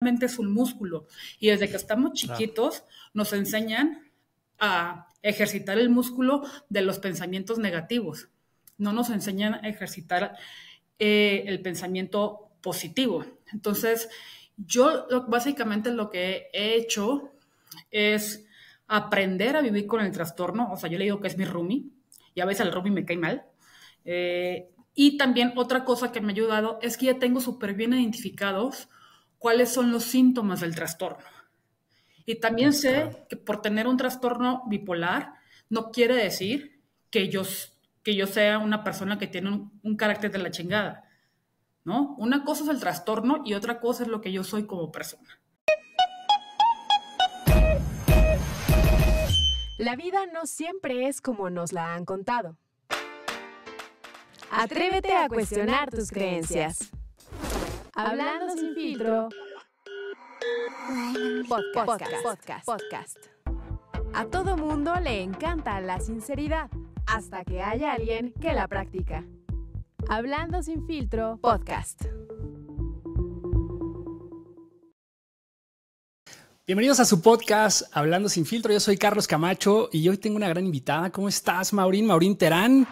es un músculo y desde que estamos chiquitos nos enseñan a ejercitar el músculo de los pensamientos negativos. No nos enseñan a ejercitar el pensamiento positivo. Entonces, yo básicamente lo que he hecho es aprender a vivir con el trastorno. O sea, yo le digo que es mi roomie y a veces el roomie me cae mal. Y también otra cosa que me ha ayudado es que ya tengo súper bien identificados cuáles son los síntomas del trastorno. Y también sé que por tener un trastorno bipolar no quiere decir que yo sea una persona que tiene un carácter de la chingada, ¿no? Una cosa es el trastorno y otra cosa es lo que yo soy como persona. La vida no siempre es como nos la han contado. Atrévete a cuestionar tus creencias. Hablando sin filtro. Podcast. A todo mundo le encanta la sinceridad, hasta que haya alguien que la practica. Hablando sin filtro, podcast. Bienvenidos a su podcast Hablando sin filtro. Yo soy Carlos Camacho y hoy tengo una gran invitada. ¿Cómo estás, Maurín? Maurín Terán.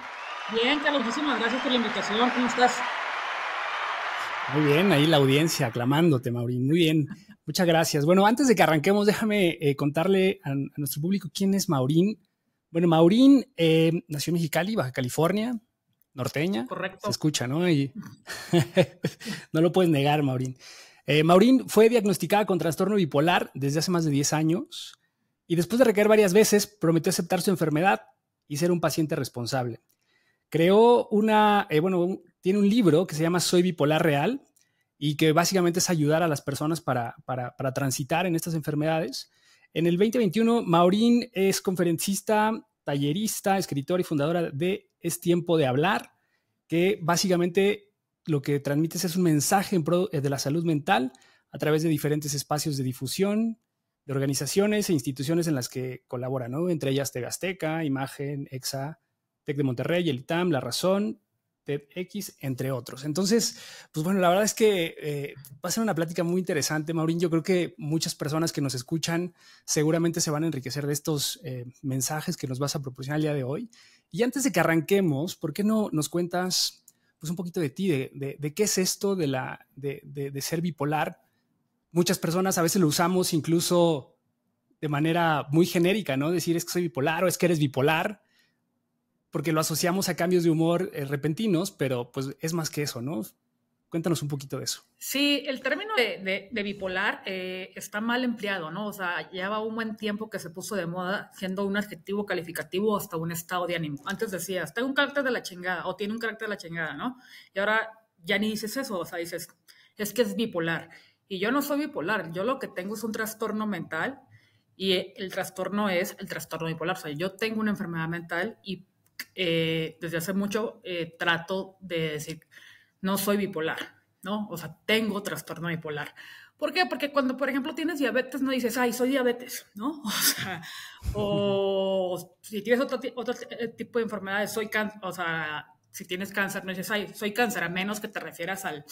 Bien, Carlos, muchísimas gracias por la invitación. ¿Cómo estás? Muy bien, ahí la audiencia aclamándote, Maurín. Muy bien, muchas gracias. Bueno, antes de que arranquemos, déjame contarle a nuestro público quién es Maurín. Bueno, Maurín nació en Mexicali, Baja California, norteña. Correcto. Se escucha, ¿no? Y no lo puedes negar, Maurín. Maurín fue diagnosticada con trastorno bipolar desde hace más de 10 años y después de recaer varias veces prometió aceptar su enfermedad y ser un paciente responsable. Creó tiene un libro que se llama Soy Bipolar Real y que básicamente es ayudar a las personas para transitar en estas enfermedades. En el 2021, Maurín es conferencista, tallerista, escritora y fundadora de Es Tiempo de Hablar, que básicamente lo que transmites es un mensaje en pro de la salud mental a través de diferentes espacios de difusión, de organizaciones e instituciones en las que colabora, ¿no? Entre ellas TV Azteca, Imagen, EXA, TEC de Monterrey, el ITAM, La Razón, TEDx, entre otros. Entonces, pues bueno, la verdad es que va a ser una plática muy interesante, Maurín. Yo creo que muchas personas que nos escuchan seguramente se van a enriquecer de estos mensajes que nos vas a proporcionar el día de hoy. Y antes de que arranquemos, ¿por qué no nos cuentas pues un poquito de ti, de qué es esto de ser bipolar? Muchas personas a veces lo usamos incluso de manera muy genérica, ¿no? Decir es que soy bipolar o es que eres bipolar, porque lo asociamos a cambios de humor repentinos, pero pues es más que eso, ¿no? Cuéntanos un poquito de eso. Sí, el término de bipolar está mal empleado, ¿no? O sea, lleva un buen tiempo que se puso de moda siendo un adjetivo calificativo hasta un estado de ánimo. Antes decías, tengo un carácter de la chingada o tiene un carácter de la chingada, ¿no? Y ahora ya ni dices eso, o sea, dices, es que es bipolar. Y yo no soy bipolar, yo lo que tengo es un trastorno mental y el trastorno es el trastorno bipolar. O sea, yo tengo una enfermedad mental y desde hace mucho trato de decir, no soy bipolar, ¿no? O sea, tengo trastorno bipolar. ¿Por qué? Porque cuando, por ejemplo, tienes diabetes, no dices, ay, soy diabetes, ¿no? O sea, o si tienes otro tipo de enfermedades, o sea, si tienes cáncer, no dices, ay, soy cáncer, a menos que te refieras al,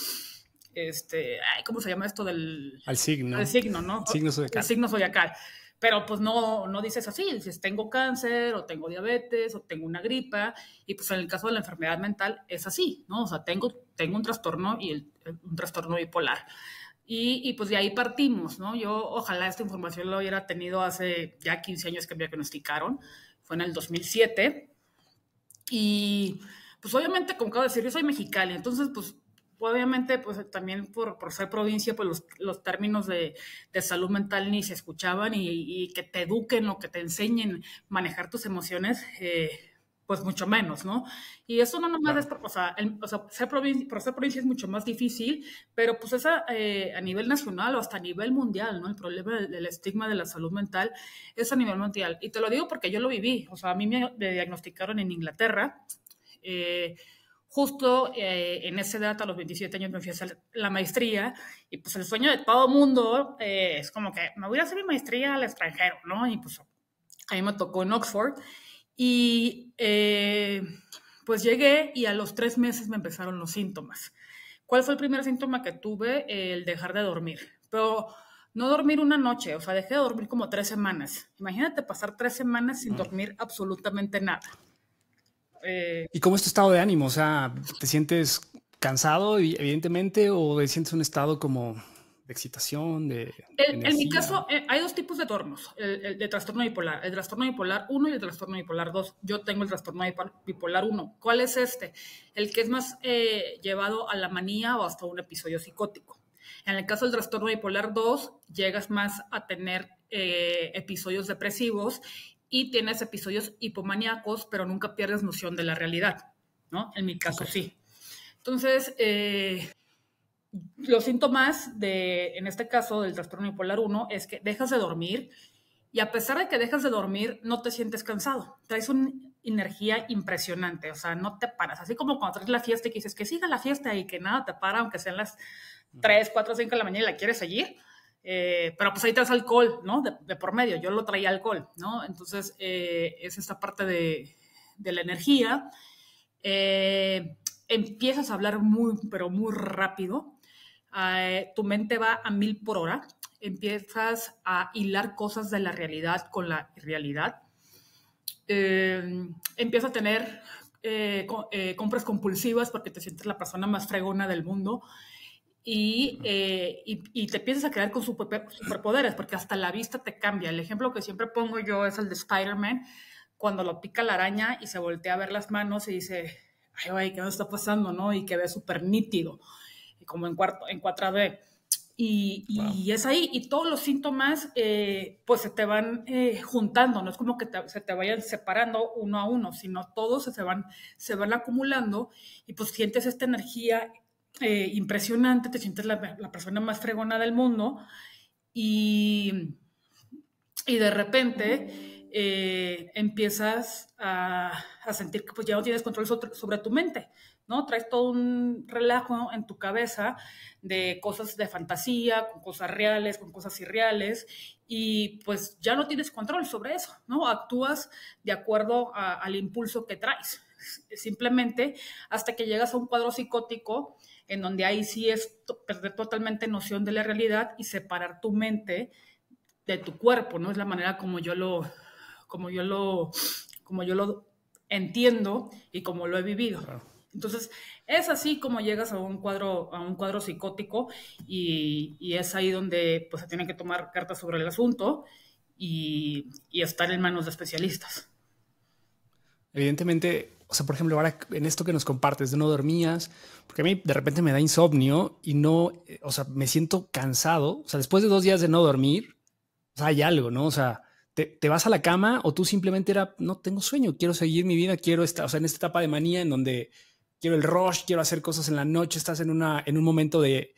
¿cómo se llama esto del? Al signo. Al signo, ¿no? Signo zodiacal. El signo zodiacal. Pero pues no dices así, dices tengo cáncer o tengo diabetes o tengo una gripa y pues en el caso de la enfermedad mental es así, ¿no? O sea, tengo un trastorno y un trastorno bipolar. Y pues de ahí partimos, ¿no? Yo ojalá esta información lo hubiera tenido hace ya 15 años que me diagnosticaron, fue en el 2007 y pues obviamente, como acabo de decir, yo soy mexicana, entonces pues obviamente, pues también por ser provincia, pues los términos de salud mental ni se escuchaban y que te eduquen o que te enseñen a manejar tus emociones, pues mucho menos, ¿no? Y eso no nomás Claro. por ser provincia es mucho más difícil, pero pues esa a nivel nacional o hasta a nivel mundial, ¿no? El problema del estigma de la salud mental es a nivel mundial. Y te lo digo porque yo lo viví, o sea, a mí me diagnosticaron en Inglaterra, justo en esa edad, a los 27 años, me fui a hacer la maestría y pues el sueño de todo mundo es como que me voy a hacer mi maestría al extranjero, ¿no? Y pues a mí me tocó en Oxford y pues llegué y a los 3 meses me empezaron los síntomas. ¿Cuál fue el primer síntoma que tuve? El dejar de dormir. pero no dormir una noche, o sea, dejé de dormir como 3 semanas. Imagínate pasar 3 semanas sin dormir absolutamente nada. ¿Y cómo es tu estado de ánimo? O sea, ¿te sientes cansado, evidentemente, o te sientes un estado como de excitación, de En mi energía? caso, hay 2 tipos de trastornos, el de trastorno bipolar, el trastorno bipolar 1 y el trastorno bipolar 2. Yo tengo el trastorno bipolar 1. ¿Cuál es este? El que es más llevado a la manía o hasta un episodio psicótico. En el caso del trastorno bipolar 2, llegas más a tener episodios depresivos y tienes episodios hipomaníacos, pero nunca pierdes noción de la realidad, ¿no? En mi caso, sí. Entonces, los síntomas en este caso, del trastorno bipolar 1 es que dejas de dormir y a pesar de que dejas de dormir, no te sientes cansado. Traes una energía impresionante, o sea, no te paras. Así como cuando traes la fiesta y que dices que siga la fiesta y que nada te para, aunque sean las 3, 4, 5 de la mañana y la quieres seguir. Pero pues ahí traes alcohol, ¿no? De por medio. Yo lo traía alcohol, ¿no? Entonces, es esta parte de la energía. Empiezas a hablar pero muy rápido. Tu mente va a 1000 por hora, empiezas a hilar cosas de la realidad con la irrealidad, empiezas a tener compras compulsivas porque te sientes la persona más fregona del mundo y te empiezas a crear con superpoderes porque hasta la vista te cambia. El ejemplo que siempre pongo yo es el de Spider-Man, cuando lo pica la araña y se voltea a ver las manos y dice, ay, güey, ¿qué me está pasando? ¿No? Y que ve súper nítido, como en 4D. Y es ahí, y todos los síntomas pues se te van juntando, no es como que se te vayan separando uno a uno, sino todos se van acumulando y pues sientes esta energía impresionante, te sientes la persona más fregona del mundo y de repente empiezas a sentir que pues ya no tienes control sobre tu mente, ¿no? Traes todo un relajo en tu cabeza de cosas de fantasía, con cosas reales, con cosas irreales, y pues ya no tienes control sobre eso, ¿no? Actúas de acuerdo al impulso que traes, simplemente hasta que llegas a un cuadro psicótico en donde ahí sí es perder totalmente noción de la realidad y separar tu mente de tu cuerpo, ¿no? Es la manera como yo lo entiendo y como lo he vivido. Claro. Entonces, es así como llegas a un cuadro psicótico y es ahí donde pues, se tienen que tomar cartas sobre el asunto y estar en manos de especialistas. Evidentemente, o sea, por ejemplo, ahora en esto que nos compartes de no dormías, porque a mí de repente me da insomnio y no, o sea, me siento cansado. O sea, después de 2 días de no dormir, o sea, hay algo, ¿no? O sea, te vas a la cama o tú simplemente no tengo sueño, quiero seguir mi vida, quiero estar, o sea, en esta etapa de manía en donde quiero el rush, quiero hacer cosas en la noche, estás en un momento de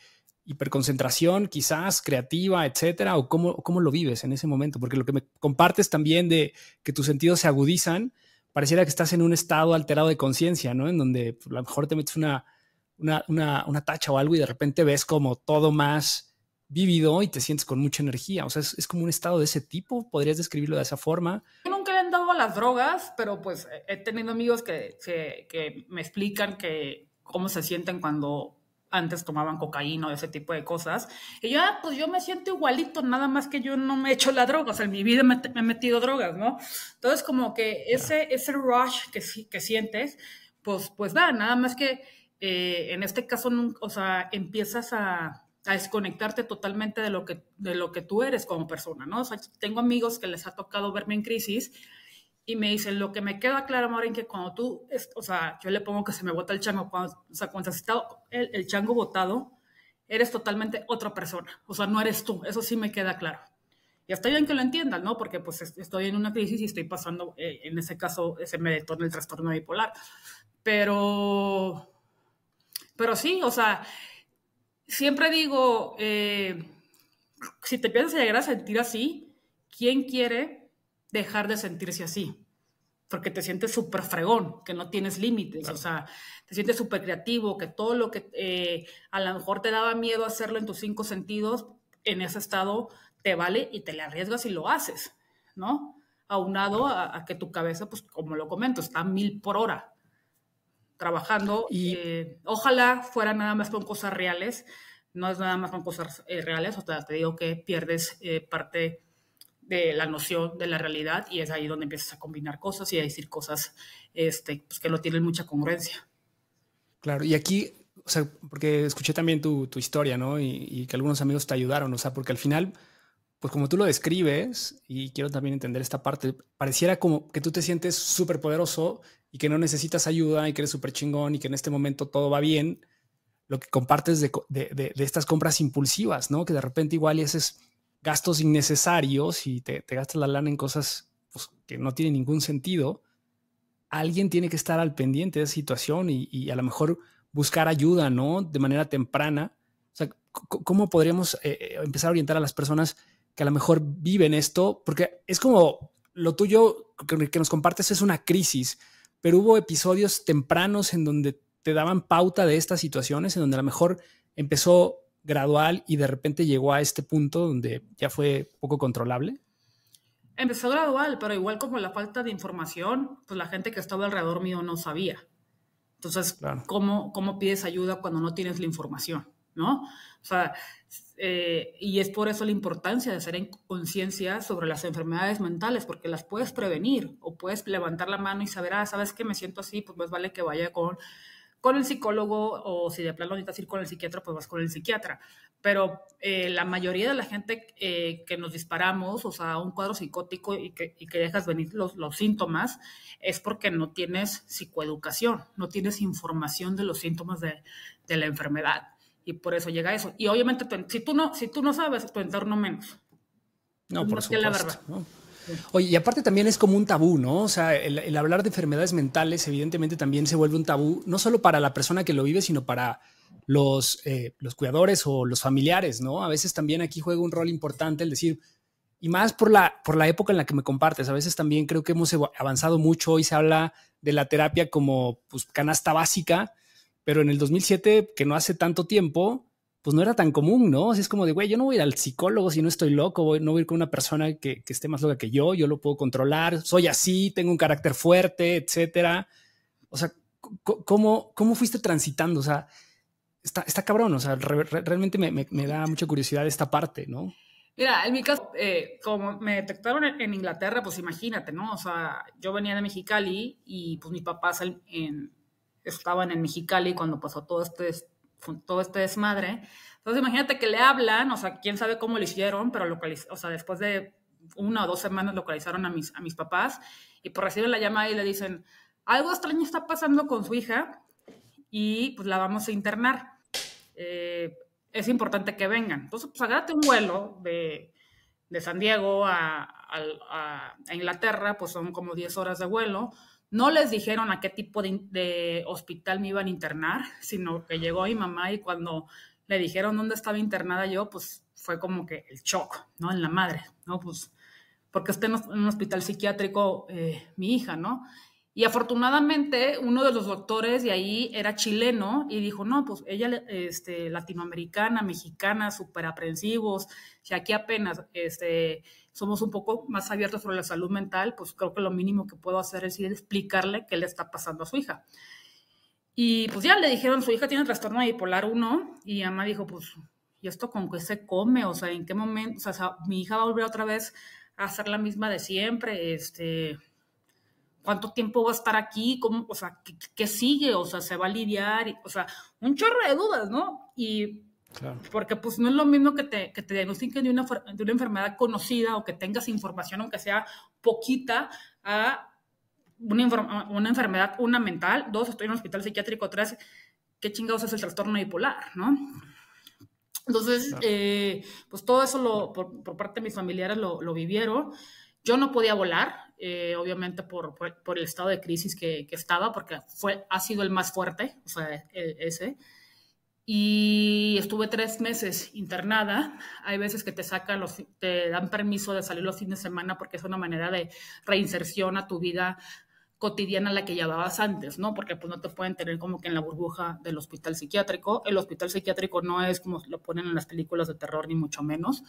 hiperconcentración, quizás creativa, etcétera, o cómo lo vives en ese momento, porque lo que me compartes también de que tus sentidos se agudizan, pareciera que estás en un estado alterado de conciencia, ¿no? En donde pues, a lo mejor te metes una tacha o algo y de repente ves como todo más vívido y te sientes con mucha energía. O sea, es como un estado de ese tipo. ¿Podrías describirlo de esa forma? Yo nunca le han dado a las drogas, pero pues he tenido amigos que me explican cómo se sienten cuando antes tomaban cocaína o ese tipo de cosas. Y yo, pues yo me siento igualito, nada más que yo no me he hecho la droga. O sea, en mi vida me he metido drogas, ¿no? Entonces, como que ese rush que sientes, pues da, nada más que en este caso, o sea, empiezas a desconectarte totalmente de lo que tú eres como persona, ¿no? O sea, tengo amigos que les ha tocado verme en crisis y me dicen, lo que me queda claro, Maureen, que cuando tú, o sea, yo le pongo que se me bota el chango, cuando has estado el chango botado, eres totalmente otra persona, o sea, no eres tú, eso sí me queda claro. Y está bien que lo entiendan, ¿no? Porque pues estoy en una crisis y estoy pasando, en ese caso, se me detona el trastorno bipolar. Pero sí, o sea, siempre digo, si te empiezas a llegar a sentir así, ¿quién quiere dejar de sentirse así? Porque te sientes súper fregón, que no tienes límites, claro. O sea, te sientes súper creativo, que todo lo que a lo mejor te daba miedo hacerlo en tus 5 sentidos, en ese estado te vale y te le arriesgas y lo haces, ¿no? Aunado a que tu cabeza, pues como lo comento, está a 1000 por hora trabajando. Y ojalá fuera nada más con cosas reales, no es nada más con cosas reales, o sea, te digo que pierdes parte de la noción de la realidad y es ahí donde empiezas a combinar cosas y a decir cosas pues que no tienen mucha congruencia. Claro, y aquí, o sea, porque escuché también tu historia, ¿no? Y que algunos amigos te ayudaron, o sea, porque al final, pues como tú lo describes, y quiero también entender esta parte, pareciera como que tú te sientes súper poderoso y que no necesitas ayuda y que eres súper chingón y que en este momento todo va bien, lo que compartes de estas compras impulsivas, ¿no? Que de repente igual y haces gastos innecesarios y te gastas la lana en cosas pues, que no tienen ningún sentido. Alguien tiene que estar al pendiente de esa situación y a lo mejor buscar ayuda, ¿no? De manera temprana. O sea, ¿cómo podríamos empezar a orientar a las personas que a lo mejor viven esto? Porque es como lo tuyo que nos compartes es una crisis, pero hubo episodios tempranos en donde te daban pauta de estas situaciones, en donde a lo mejor empezó gradual y de repente llegó a este punto donde ya fue poco controlable. Empezó gradual, pero igual como la falta de información, pues la gente que estaba alrededor mío no sabía. Entonces, claro. ¿cómo pides ayuda cuando no tienes la información? ¿No? O sea, y es por eso la importancia de hacer en conciencia sobre las enfermedades mentales, porque las puedes prevenir o puedes levantar la mano y saber, ¿sabes qué? Me siento así, pues más vale que vaya con el psicólogo o si de plano necesitas ir con el psiquiatra, pues vas con el psiquiatra. Pero la mayoría de la gente que nos disparamos, o sea, un cuadro psicótico y que dejas venir los síntomas, es porque no tienes psicoeducación, no tienes información de los síntomas de la enfermedad. Y por eso llega eso. Y obviamente, si tú no sabes, tu entorno menos. No, por supuesto. La verdad. ¿No? Oye, y aparte también es como un tabú, ¿no? O sea, el hablar de enfermedades mentales evidentemente también se vuelve un tabú, no solo para la persona que lo vive, sino para los cuidadores o los familiares, ¿no? A veces también aquí juega un rol importante el decir, y más por la época en la que me compartes, a veces también creo que hemos avanzado mucho, hoy se habla de la terapia como pues, canasta básica, pero en el 2007, que no hace tanto tiempo, pues no era tan común, ¿no? Así es como de, güey, yo no voy a ir al psicólogo si no estoy loco, no voy a ir con una persona que esté más loca que yo lo puedo controlar, soy así, tengo un carácter fuerte, etcétera. O sea, ¿cómo fuiste transitando? O sea, está cabrón, o sea, realmente me da mucha curiosidad esta parte, ¿no? Mira, en mi caso, como me detectaron en Inglaterra, pues imagínate, ¿no? O sea, yo venía de Mexicali y pues mis papás estaban en Mexicali cuando pasó todo este desmadre. Entonces imagínate que le hablan, o sea, quién sabe cómo lo hicieron, pero o sea, después de 1 o 2 semanas localizaron a mis papás y pues reciben la llamada y le dicen, algo extraño está pasando con su hija y pues la vamos a internar. Es importante que vengan. Entonces, pues agárrate un vuelo de San Diego a Inglaterra, pues son como 10 horas de vuelo. No les dijeron a qué tipo de hospital me iban a internar, sino que llegó mi mamá y cuando le dijeron dónde estaba internada yo, pues fue como que el shock, ¿no? En la madre, ¿no? Pues porque está en un hospital psiquiátrico mi hija, ¿no? Y afortunadamente uno de los doctores de ahí era chileno y dijo, no, pues ella latinoamericana, mexicana, súper aprensivos, si aquí apenas somos un poco más abiertos sobre la salud mental, pues creo que lo mínimo que puedo hacer es ir a explicarle qué le está pasando a su hija. Y pues ya le dijeron, su hija tiene trastorno bipolar 1 y mamá dijo, pues, ¿y esto con qué se come? O sea, ¿en qué momento? O sea, mi hija va a volver otra vez a ser la misma de siempre, ¿cuánto tiempo va a estar aquí? ¿Cómo, o sea, ¿qué sigue? O sea, ¿se va a lidiar? O sea, un chorro de dudas, ¿no? Y claro. Porque pues no es lo mismo que te diagnostiquen de una enfermedad conocida o que tengas información, aunque sea poquita, a una enfermedad, una mental, 2, estoy en un hospital psiquiátrico, 3, ¿qué chingados es el trastorno bipolar, no? Entonces, claro. Pues todo eso por parte de mis familiares lo vivieron. Yo no podía volar, obviamente por el estado de crisis que estaba, porque ha sido el más fuerte, o sea, ese. Y estuve 3 meses internada. Hay veces que te dan permiso de salir los fines de semana porque es una manera de reinserción a tu vida cotidiana la que llevabas antes, ¿no? Porque pues no te pueden tener como que en la burbuja del hospital psiquiátrico. El hospital psiquiátrico no es como lo ponen en las películas de terror, ni mucho menos.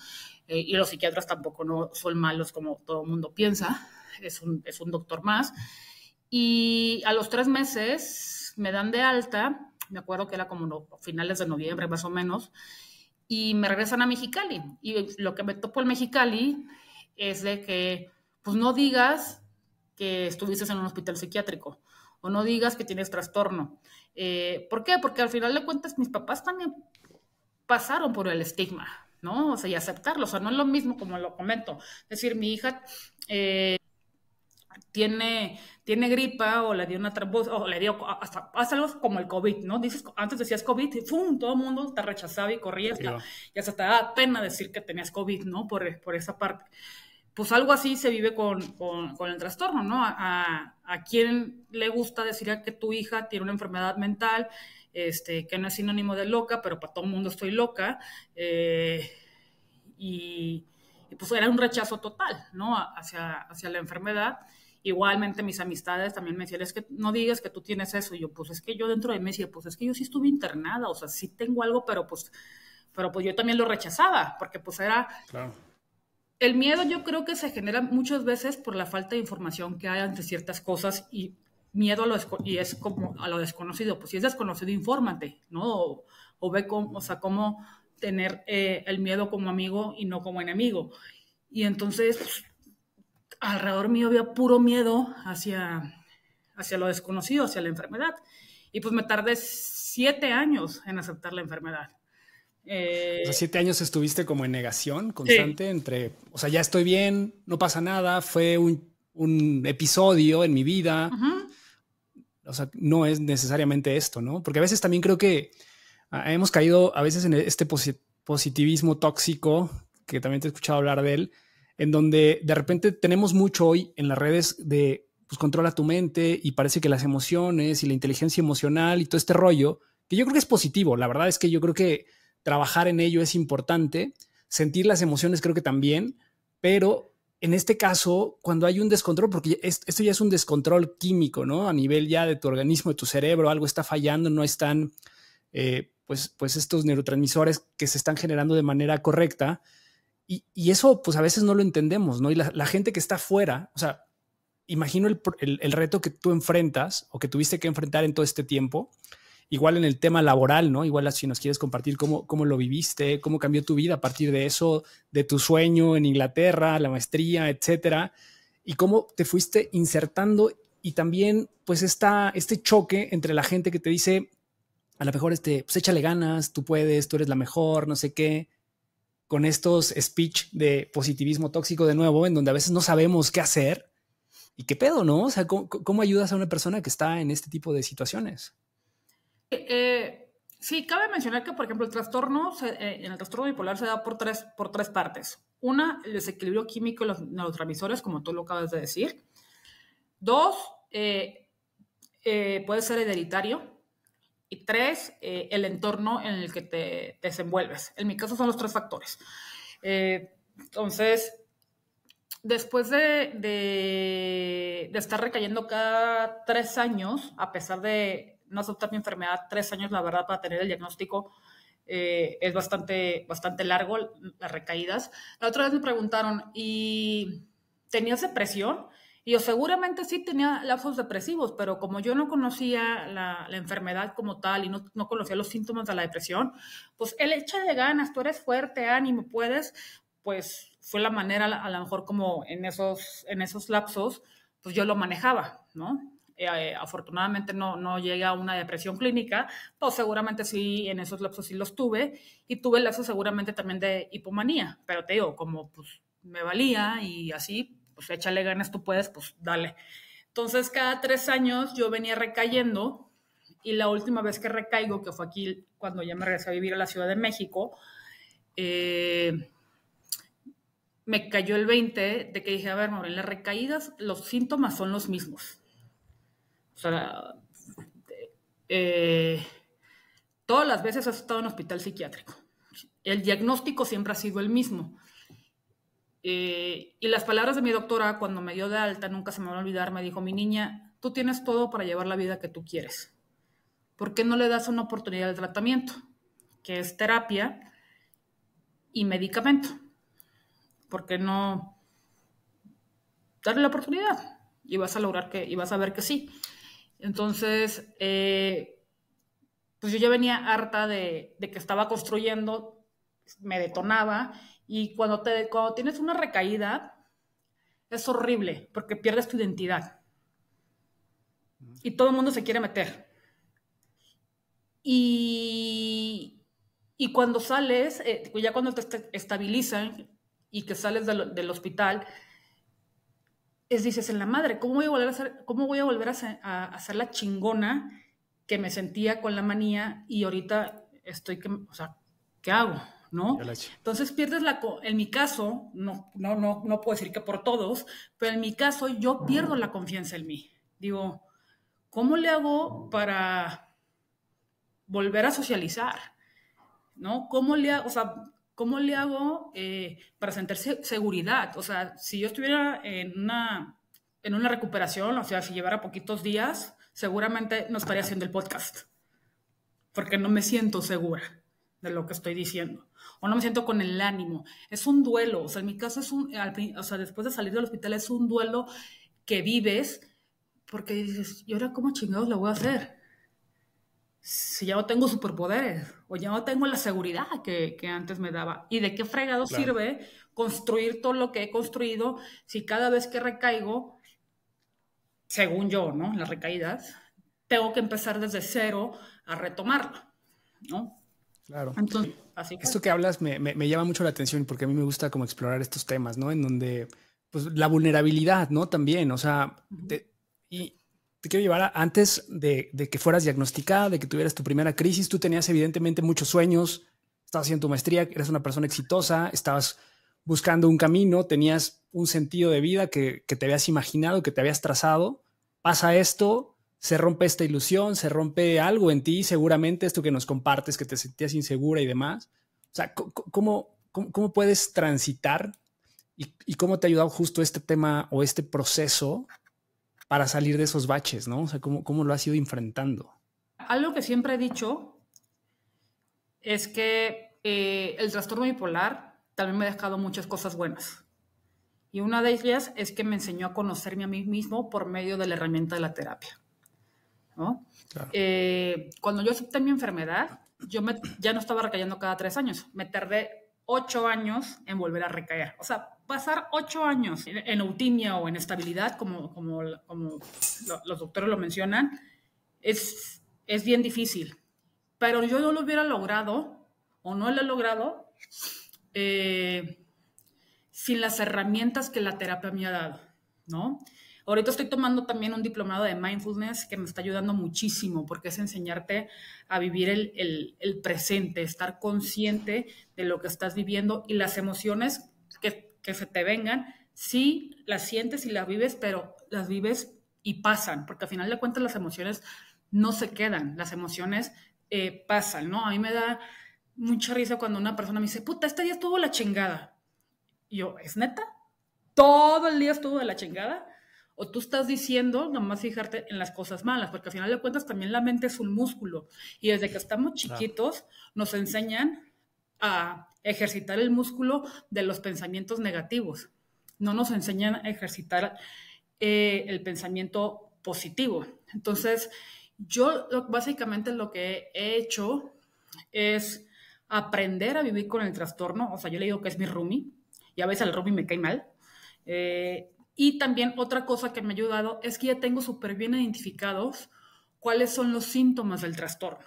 Y los psiquiatras tampoco no son malos como todo el mundo piensa. Es un doctor más. Y a los 3 meses me dan de alta, me acuerdo que era como finales de noviembre más o menos, y me regresan a Mexicali. Y lo que me topo en Mexicali es de que, pues no digas que estuviste en un hospital psiquiátrico o no digas que tienes trastorno. ¿Por qué? Porque al final de cuentas mis papás también pasaron por el estigma, ¿no? O sea, y aceptarlo. O sea, no es lo mismo como lo comento. Es decir, mi hija tiene gripa o le dio una trombosis o le dio hasta algo como el COVID, ¿no? Dices, antes decías COVID y ¡fum! Todo el mundo te rechazaba y corrías y hasta te daba pena decir que tenías COVID, ¿no? Por esa parte. Pues algo así se vive con el trastorno, ¿no? A quien le gusta decir que tu hija tiene una enfermedad mental, que no es sinónimo de loca, pero para todo el mundo estoy loca, y pues era un rechazo total, ¿no? Hacia la enfermedad. Igualmente mis amistades también me decían, es que no digas que tú tienes eso. Y yo, pues es que yo dentro de mí decía, pues es que yo sí estuve internada, o sea, sí tengo algo, pero pues yo también lo rechazaba, porque pues era... Claro. El miedo yo creo que se genera muchas veces por la falta de información que hay ante ciertas cosas y miedo y es como a lo desconocido. Pues si es desconocido, infórmate, ¿no? O ve cómo tener el miedo como amigo y no como enemigo. Y entonces, pues, alrededor mío había puro miedo hacia lo desconocido, hacia la enfermedad. Y pues me tardé 7 años en aceptar la enfermedad. O sea, 7 años estuviste como en negación constante, sí, entre, o sea, ya estoy bien, no pasa nada, fue un episodio en mi vida. O sea, no es necesariamente esto, ¿no? Porque a veces también creo que hemos caído a veces en este positivismo tóxico, que también te he escuchado hablar de él, en donde de repente tenemos mucho hoy en las redes de, pues, controla tu mente y parece que las emociones y la inteligencia emocional y todo este rollo, que yo creo que es positivo. La verdad es que yo creo que trabajar en ello es importante, sentir las emociones creo que también, pero en este caso, cuando hay un descontrol, porque esto ya es un descontrol químico, ¿no? A nivel ya de tu organismo, de tu cerebro, algo está fallando, no están, pues estos neurotransmisores que se están generando de manera correcta, y eso pues a veces no lo entendemos, ¿no? Y la gente que está afuera, o sea, imagino el reto que tú enfrentas o que tuviste que enfrentar en todo este tiempo. Igual en el tema laboral, ¿no? Igual si nos quieres compartir cómo lo viviste, cómo cambió tu vida a partir de eso, de tu sueño en Inglaterra, la maestría, etcétera, y cómo te fuiste insertando y también pues este choque entre la gente que te dice, a lo mejor pues échale ganas, tú puedes, tú eres la mejor, no sé qué, con estos speech de positivismo tóxico de nuevo, en donde a veces no sabemos qué hacer y qué pedo, ¿no? O sea, ¿cómo ayudas a una persona que está en este tipo de situaciones? Sí, cabe mencionar que, por ejemplo, el trastorno, en el trastorno bipolar se da por tres partes. Una, el desequilibrio químico de los neurotransmisores, como tú lo acabas de decir. 2, puede ser hereditario. Y 3, el entorno en el que te desenvuelves. En mi caso son los 3 factores. Entonces, después de estar recayendo cada 3 años, a pesar de no aceptar mi enfermedad, 3 años, la verdad, para tener el diagnóstico, es bastante largo, las recaídas. La otra vez me preguntaron, ¿y tenías depresión? Y yo seguramente sí tenía lapsos depresivos, pero como yo no conocía la enfermedad como tal y no conocía los síntomas de la depresión, pues el hecho de ganas, tú eres fuerte, ánimo, puedes, pues fue la manera, a lo mejor como en esos lapsos, pues yo lo manejaba, ¿no? Afortunadamente no llegué a una depresión clínica, pues seguramente sí, en esos lapsos sí los tuve, y tuve lapsos seguramente también de hipomanía, pero te digo, como pues me valía y así, pues échale ganas, tú puedes, pues dale. Entonces cada 3 años yo venía recayendo, y la última vez que recaigo, que fue aquí cuando ya me regresé a vivir a la Ciudad de México, me cayó el 20 de que dije, a ver, Maureen, las recaídas, los síntomas son los mismos. O sea, todas las veces has estado en hospital psiquiátrico. El diagnóstico siempre ha sido el mismo. Y las palabras de mi doctora cuando me dio de alta, nunca se me van a olvidar, me dijo, mi niña, tú tienes todo para llevar la vida que tú quieres. ¿Por qué no le das una oportunidad de tratamiento? Que es terapia y medicamento. ¿Por qué no darle la oportunidad? Y vas a ver que sí. Entonces, pues yo ya venía harta de que estaba construyendo me detonaba. Y cuando tienes una recaída, es horrible porque pierdes tu identidad. Y todo el mundo se quiere meter. Y cuando sales, ya cuando te estabilizan y que sales del hospital, dices, en la madre, ¿cómo voy a volver a hacer la chingona que me sentía con la manía y ahorita ¿qué hago? ¿No? Entonces pierdes en mi caso, no puedo decir que por todos, pero en mi caso yo pierdo la confianza en mí. Digo, ¿cómo le hago para volver a socializar? ¿No? ¿Cómo le hago para sentir seguridad? O sea, si yo estuviera en una recuperación, o sea, si llevara poquitos días, seguramente no estaría haciendo el podcast, porque no me siento segura de lo que estoy diciendo, o no me siento con el ánimo. Es un duelo, o sea, en mi caso después de salir del hospital es un duelo que vives, porque dices, ¿y ahora cómo chingados lo voy a hacer? Si ya no tengo superpoderes o ya no tengo la seguridad que antes me daba. ¿Y de qué fregado sirve construir todo lo que he construido si cada vez que recaigo, según yo, ¿no? Las recaídas, tengo que empezar desde cero a retomarlo, ¿no? Claro. Entonces, así fue. Esto que hablas me llama mucho la atención porque a mí me gusta como explorar estos temas, ¿no? En donde, pues, la vulnerabilidad, ¿no? También, o sea, te quiero llevar antes de que fueras diagnosticada, de que tuvieras tu primera crisis. Tú tenías evidentemente muchos sueños, estabas haciendo tu maestría, eres una persona exitosa, estabas buscando un camino, tenías un sentido de vida que te habías imaginado, que te habías trazado. Pasa esto, se rompe esta ilusión, se rompe algo en ti, seguramente esto que nos compartes, que te sentías insegura y demás. O sea, ¿cómo puedes transitar y cómo te ha ayudado justo este tema o este proceso para salir de esos baches, ¿no? O sea, ¿cómo lo has ido enfrentando? Algo que siempre he dicho es que el trastorno bipolar también me ha dejado muchas cosas buenas. Y una de ellas es que me enseñó a conocerme a mí mismo por medio de la herramienta de la terapia, ¿no? Claro. Cuando yo acepté mi enfermedad, ya no estaba recayendo cada 3 años. Me tardé 8 años en volver a recaer. O sea, pasar 8 años en eutimia o en estabilidad, como los doctores lo mencionan, es bien difícil. Pero yo no lo hubiera logrado, o no lo he logrado, sin las herramientas que la terapia me ha dado, ¿no? Ahorita estoy tomando también un diplomado de mindfulness que me está ayudando muchísimo, porque es enseñarte a vivir el presente, estar consciente de lo que estás viviendo y las emociones que se te vengan, sí las sientes y las vives, pero las vives y pasan, porque al final de cuentas las emociones no se quedan, las emociones pasan, ¿no? A mí me da mucha risa cuando una persona me dice, puta, este día estuvo la chingada. Y yo, ¿es neta? ¿Todo el día estuvo de la chingada? O tú estás diciendo, nomás fijarte en las cosas malas, porque al final de cuentas también la mente es un músculo. Y desde que estamos chiquitos nos enseñan a ejercitar el músculo de los pensamientos negativos. No nos enseñan a ejercitar el pensamiento positivo. Entonces, yo básicamente lo que he hecho es aprender a vivir con el trastorno. O sea, yo le digo que es mi roomie, y a veces el roomie me cae mal. Y también otra cosa que me ha ayudado es que ya tengo súper bien identificados cuáles son los síntomas del trastorno.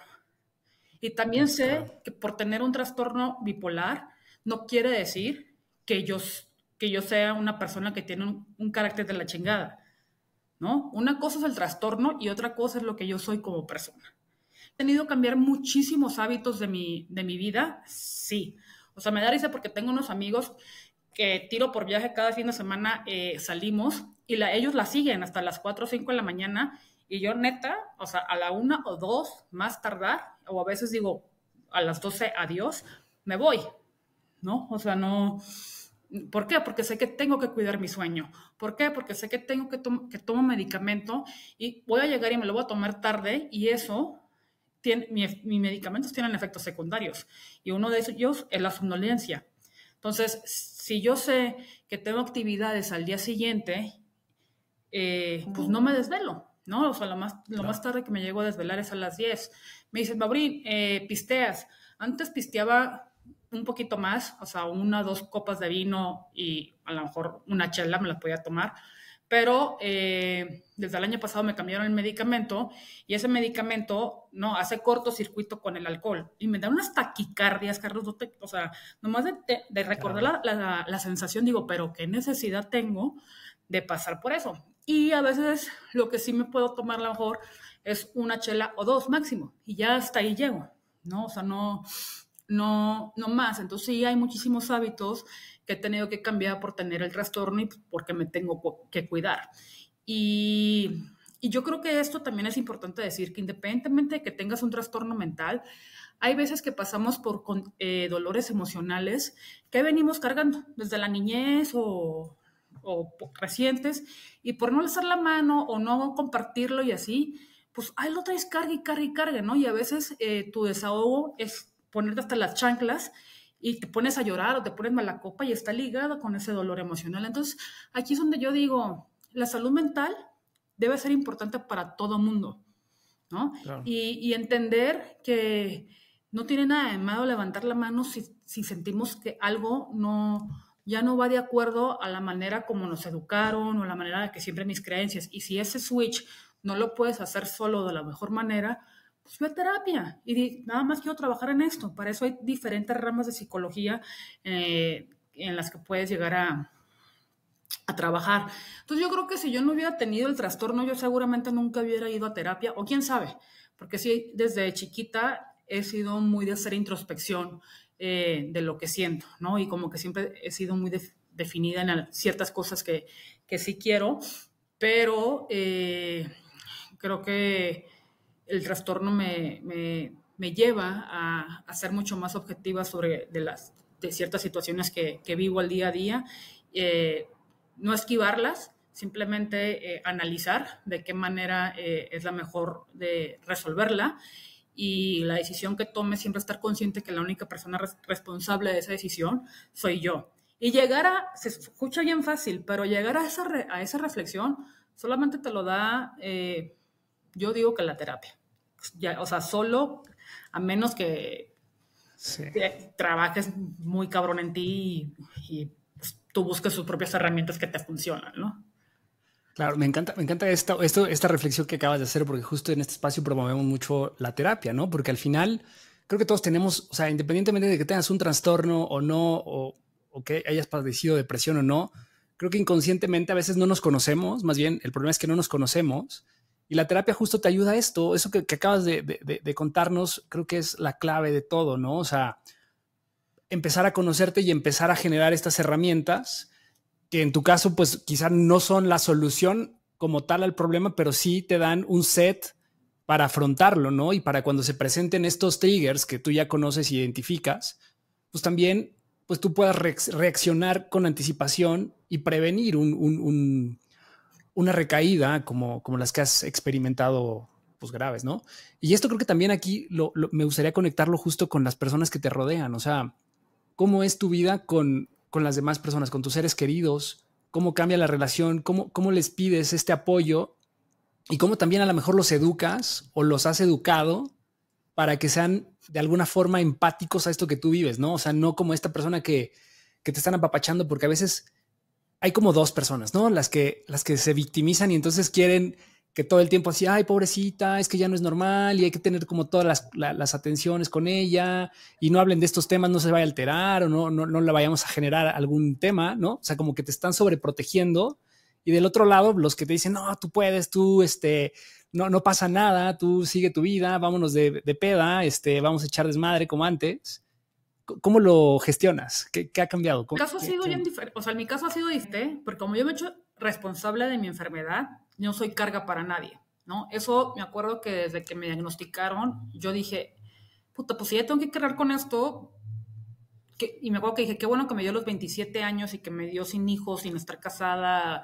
Y también sé que por tener un trastorno bipolar no quiere decir que yo sea una persona que tiene un carácter de la chingada, ¿no? Una cosa es el trastorno y otra cosa es lo que yo soy como persona. ¿He tenido que cambiar muchísimos hábitos de mi vida? Sí. O sea, me da risa porque tengo unos amigos que tiro por viaje cada fin de semana, salimos y ellos la siguen hasta las 4 o 5 de la mañana y yo neta, o sea, a la 1 o 2 más tardar, o a veces digo a las 12 adiós, me voy, ¿no? O sea, no. ¿Por qué? Porque sé que tengo que cuidar mi sueño. ¿Por qué? Porque sé que tengo que tomo medicamento y voy a llegar y me lo voy a tomar tarde y eso, mis medicamentos tienen efectos secundarios y uno de ellos es la somnolencia. Entonces, si yo sé que tengo actividades al día siguiente, pues no me desvelo, ¿no? O sea, lo más tarde que me llego a desvelar es a las 10. Me dicen, Maurín, pisteas. Antes pisteaba un poquito más, o sea, 1 o 2 copas de vino y a lo mejor una chela me las podía tomar, pero desde el año pasado me cambiaron el medicamento y ese medicamento no hace cortocircuito con el alcohol y me da unas taquicardias, Carlos, o sea, nomás de recordar la sensación, digo, pero qué necesidad tengo de pasar por eso. Y a veces lo que sí me puedo tomar a lo mejor es una chela o 2 máximo y ya hasta ahí llego, ¿no? O sea, no más. Entonces sí hay muchísimos hábitos que he tenido que cambiar por tener el trastorno y porque me tengo que cuidar. Y yo creo que esto también es importante decir, que independientemente de que tengas un trastorno mental, hay veces que pasamos por dolores emocionales que venimos cargando desde la niñez o recientes, y por no alzar la mano o no compartirlo y así, pues ahí lo traes carga y carga y carga, ¿no? Y a veces tu desahogo es ponerte hasta las chanclas y te pones a llorar o te pones mala copa y está ligado con ese dolor emocional. Entonces, aquí es donde yo digo, la salud mental debe ser importante para todo mundo, ¿no? Claro. Y entender que no tiene nada de malo levantar la mano si sentimos que algo ya no va de acuerdo a la manera como nos educaron o la manera de que siempre mis creencias. Y si ese switch no lo puedes hacer solo de la mejor manera, pues ve a terapia y nada más quiero trabajar en esto. Para eso hay diferentes ramas de psicología en las que puedes llegar a trabajar. Entonces yo creo que si yo no hubiera tenido el trastorno, yo seguramente nunca hubiera ido a terapia, o quién sabe, porque sí, desde chiquita he sido muy de hacer introspección de lo que siento, ¿no? Y como que siempre he sido muy definida en ciertas cosas que sí quiero, pero creo que el trastorno me lleva a ser mucho más objetiva sobre de ciertas situaciones que vivo al día a día, no esquivarlas, simplemente analizar de qué manera es la mejor de resolverla, y la decisión que tome siempre estar consciente que la única persona responsable de esa decisión soy yo. Y se escucha bien fácil, pero llegar a esa reflexión solamente te lo da, yo digo que la terapia. Ya, o sea, solo, a menos que Sí. trabajes muy cabrón en ti y pues, tú busques sus propias herramientas que te funcionan, ¿no? Claro, me encanta esta reflexión que acabas de hacer, porque justo en este espacio promovemos mucho la terapia, ¿no? Porque al final creo que todos tenemos, o sea, independientemente de que tengas un trastorno o no, o que hayas padecido depresión o no, creo que inconscientemente a veces no nos conocemos, más bien el problema es que no nos conocemos, y la terapia justo te ayuda a esto, eso que acabas de contarnos, creo que es la clave de todo, ¿no? O sea, empezar a conocerte y empezar a generar estas herramientas que en tu caso, pues quizá no son la solución como tal al problema, pero sí te dan un set para afrontarlo, ¿no? Y para cuando se presenten estos triggers que tú ya conoces e identificas, pues también pues tú puedas reaccionar con anticipación y prevenir una recaída como las que has experimentado, pues graves, ¿no? Y esto creo que también aquí me gustaría conectarlo justo con las personas que te rodean, o sea, ¿cómo es tu vida con las demás personas, con tus seres queridos? ¿Cómo cambia la relación? ¿Cómo les pides este apoyo? Y cómo también a lo mejor los educas o los has educado para que sean de alguna forma empáticos a esto que tú vives, ¿no? O sea, no como esta persona que te están apapachando, porque a veces hay como dos personas, ¿no? Las que se victimizan y entonces quieren que todo el tiempo así, ay, pobrecita, es que ya no es normal y hay que tener como todas las atenciones con ella y no hablen de estos temas, no se vaya a alterar o no le vayamos a generar algún tema, ¿no? O sea, como que te están sobreprotegiendo, y del otro lado, los que te dicen, no, tú puedes, tú, no pasa nada, tú sigue tu vida, vámonos de peda, vamos a echar desmadre como antes. ¿Cómo lo gestionas? ¿Qué ha cambiado? Mi caso ha sido bien diferente, o sea, en mi caso ha sido diferente, porque como yo me he hecho responsable de mi enfermedad, no soy carga para nadie, ¿no? Eso me acuerdo que desde que me diagnosticaron, yo dije, puta, pues si ya tengo que cargar con esto, y me acuerdo que dije, qué bueno que me dio los 27 años y que me dio sin hijos, sin estar casada,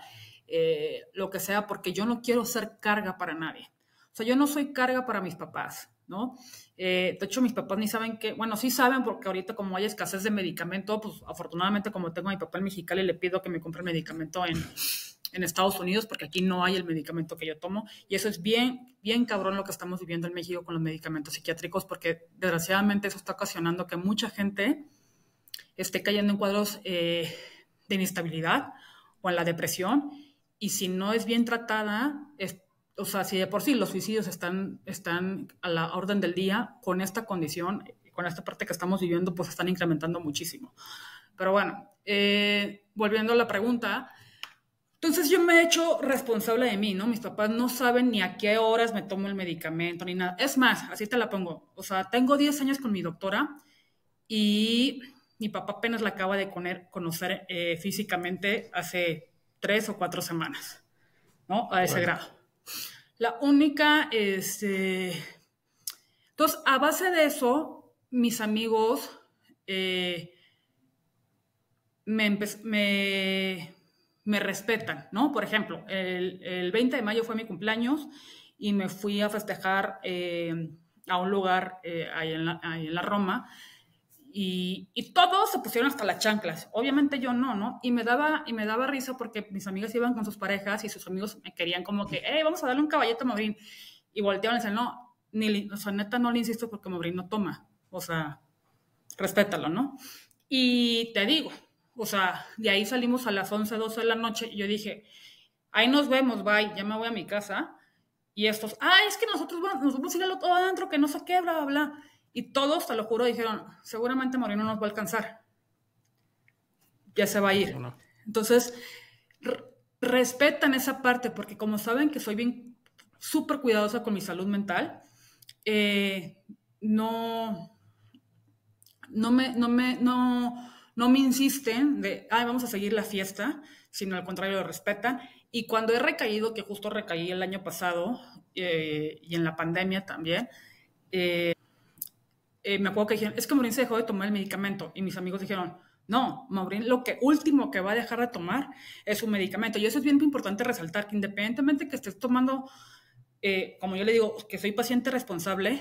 lo que sea, porque yo no quiero ser carga para nadie. O sea, yo no soy carga para mis papás, ¿no? De hecho, mis papás ni saben que, bueno, sí saben, porque ahorita como hay escasez de medicamento, pues afortunadamente como tengo a mi papá en Mexicali, le pido que me compre el medicamento en Estados Unidos, porque aquí no hay el medicamento que yo tomo, y eso es bien, bien cabrón lo que estamos viviendo en México con los medicamentos psiquiátricos, porque desgraciadamente eso está ocasionando que mucha gente esté cayendo en cuadros de inestabilidad o en la depresión, y si no es bien tratada, o sea, si de por sí los suicidios están a la orden del día, con esta condición, con esta parte que estamos viviendo, pues están incrementando muchísimo. Pero bueno, volviendo a la pregunta, entonces yo me he hecho responsable de mí, ¿no? Mis papás no saben ni a qué horas me tomo el medicamento ni nada. Es más, así te la pongo. O sea, tengo 10 años con mi doctora y mi papá apenas la acaba de conocer físicamente hace 3 o 4 semanas, ¿no? A ese grado. La única, entonces, a base de eso, mis amigos me respetan, ¿no? Por ejemplo, el 20 de mayo fue mi cumpleaños y me fui a festejar a un lugar ahí en la Roma, y todos se pusieron hasta las chanclas. Obviamente yo no, y me daba risa porque mis amigas iban con sus parejas y sus amigos me querían como que, hey, vamos a darle un caballito a Maureen, y volteaban y decían, no, o sea, neta no le insisto porque Maureen no toma, o sea, respétalo, ¿no? Y te digo, o sea, de ahí salimos a las 11, 12 de la noche y yo dije, ahí nos vemos, bye, ya me voy a mi casa. Y estos, es que nosotros vamos a ir al otro adentro, que no sé qué, bla, bla, bla. Y todos, te lo juro, dijeron, seguramente Maureen no nos va a alcanzar. Ya se va a ir. Bueno. Entonces, respetan esa parte, porque como saben que soy bien súper cuidadosa con mi salud mental, no me insisten de, vamos a seguir la fiesta, sino al contrario, lo respetan. Y cuando he recaído, que justo recaí el año pasado, y en la pandemia también, me acuerdo que dijeron, es que Maureen se dejó de tomar el medicamento. Y mis amigos dijeron, no, Maureen lo último que va a dejar de tomar es un medicamento. Y eso es bien importante resaltar, que independientemente que estés tomando, como yo le digo, que soy paciente responsable,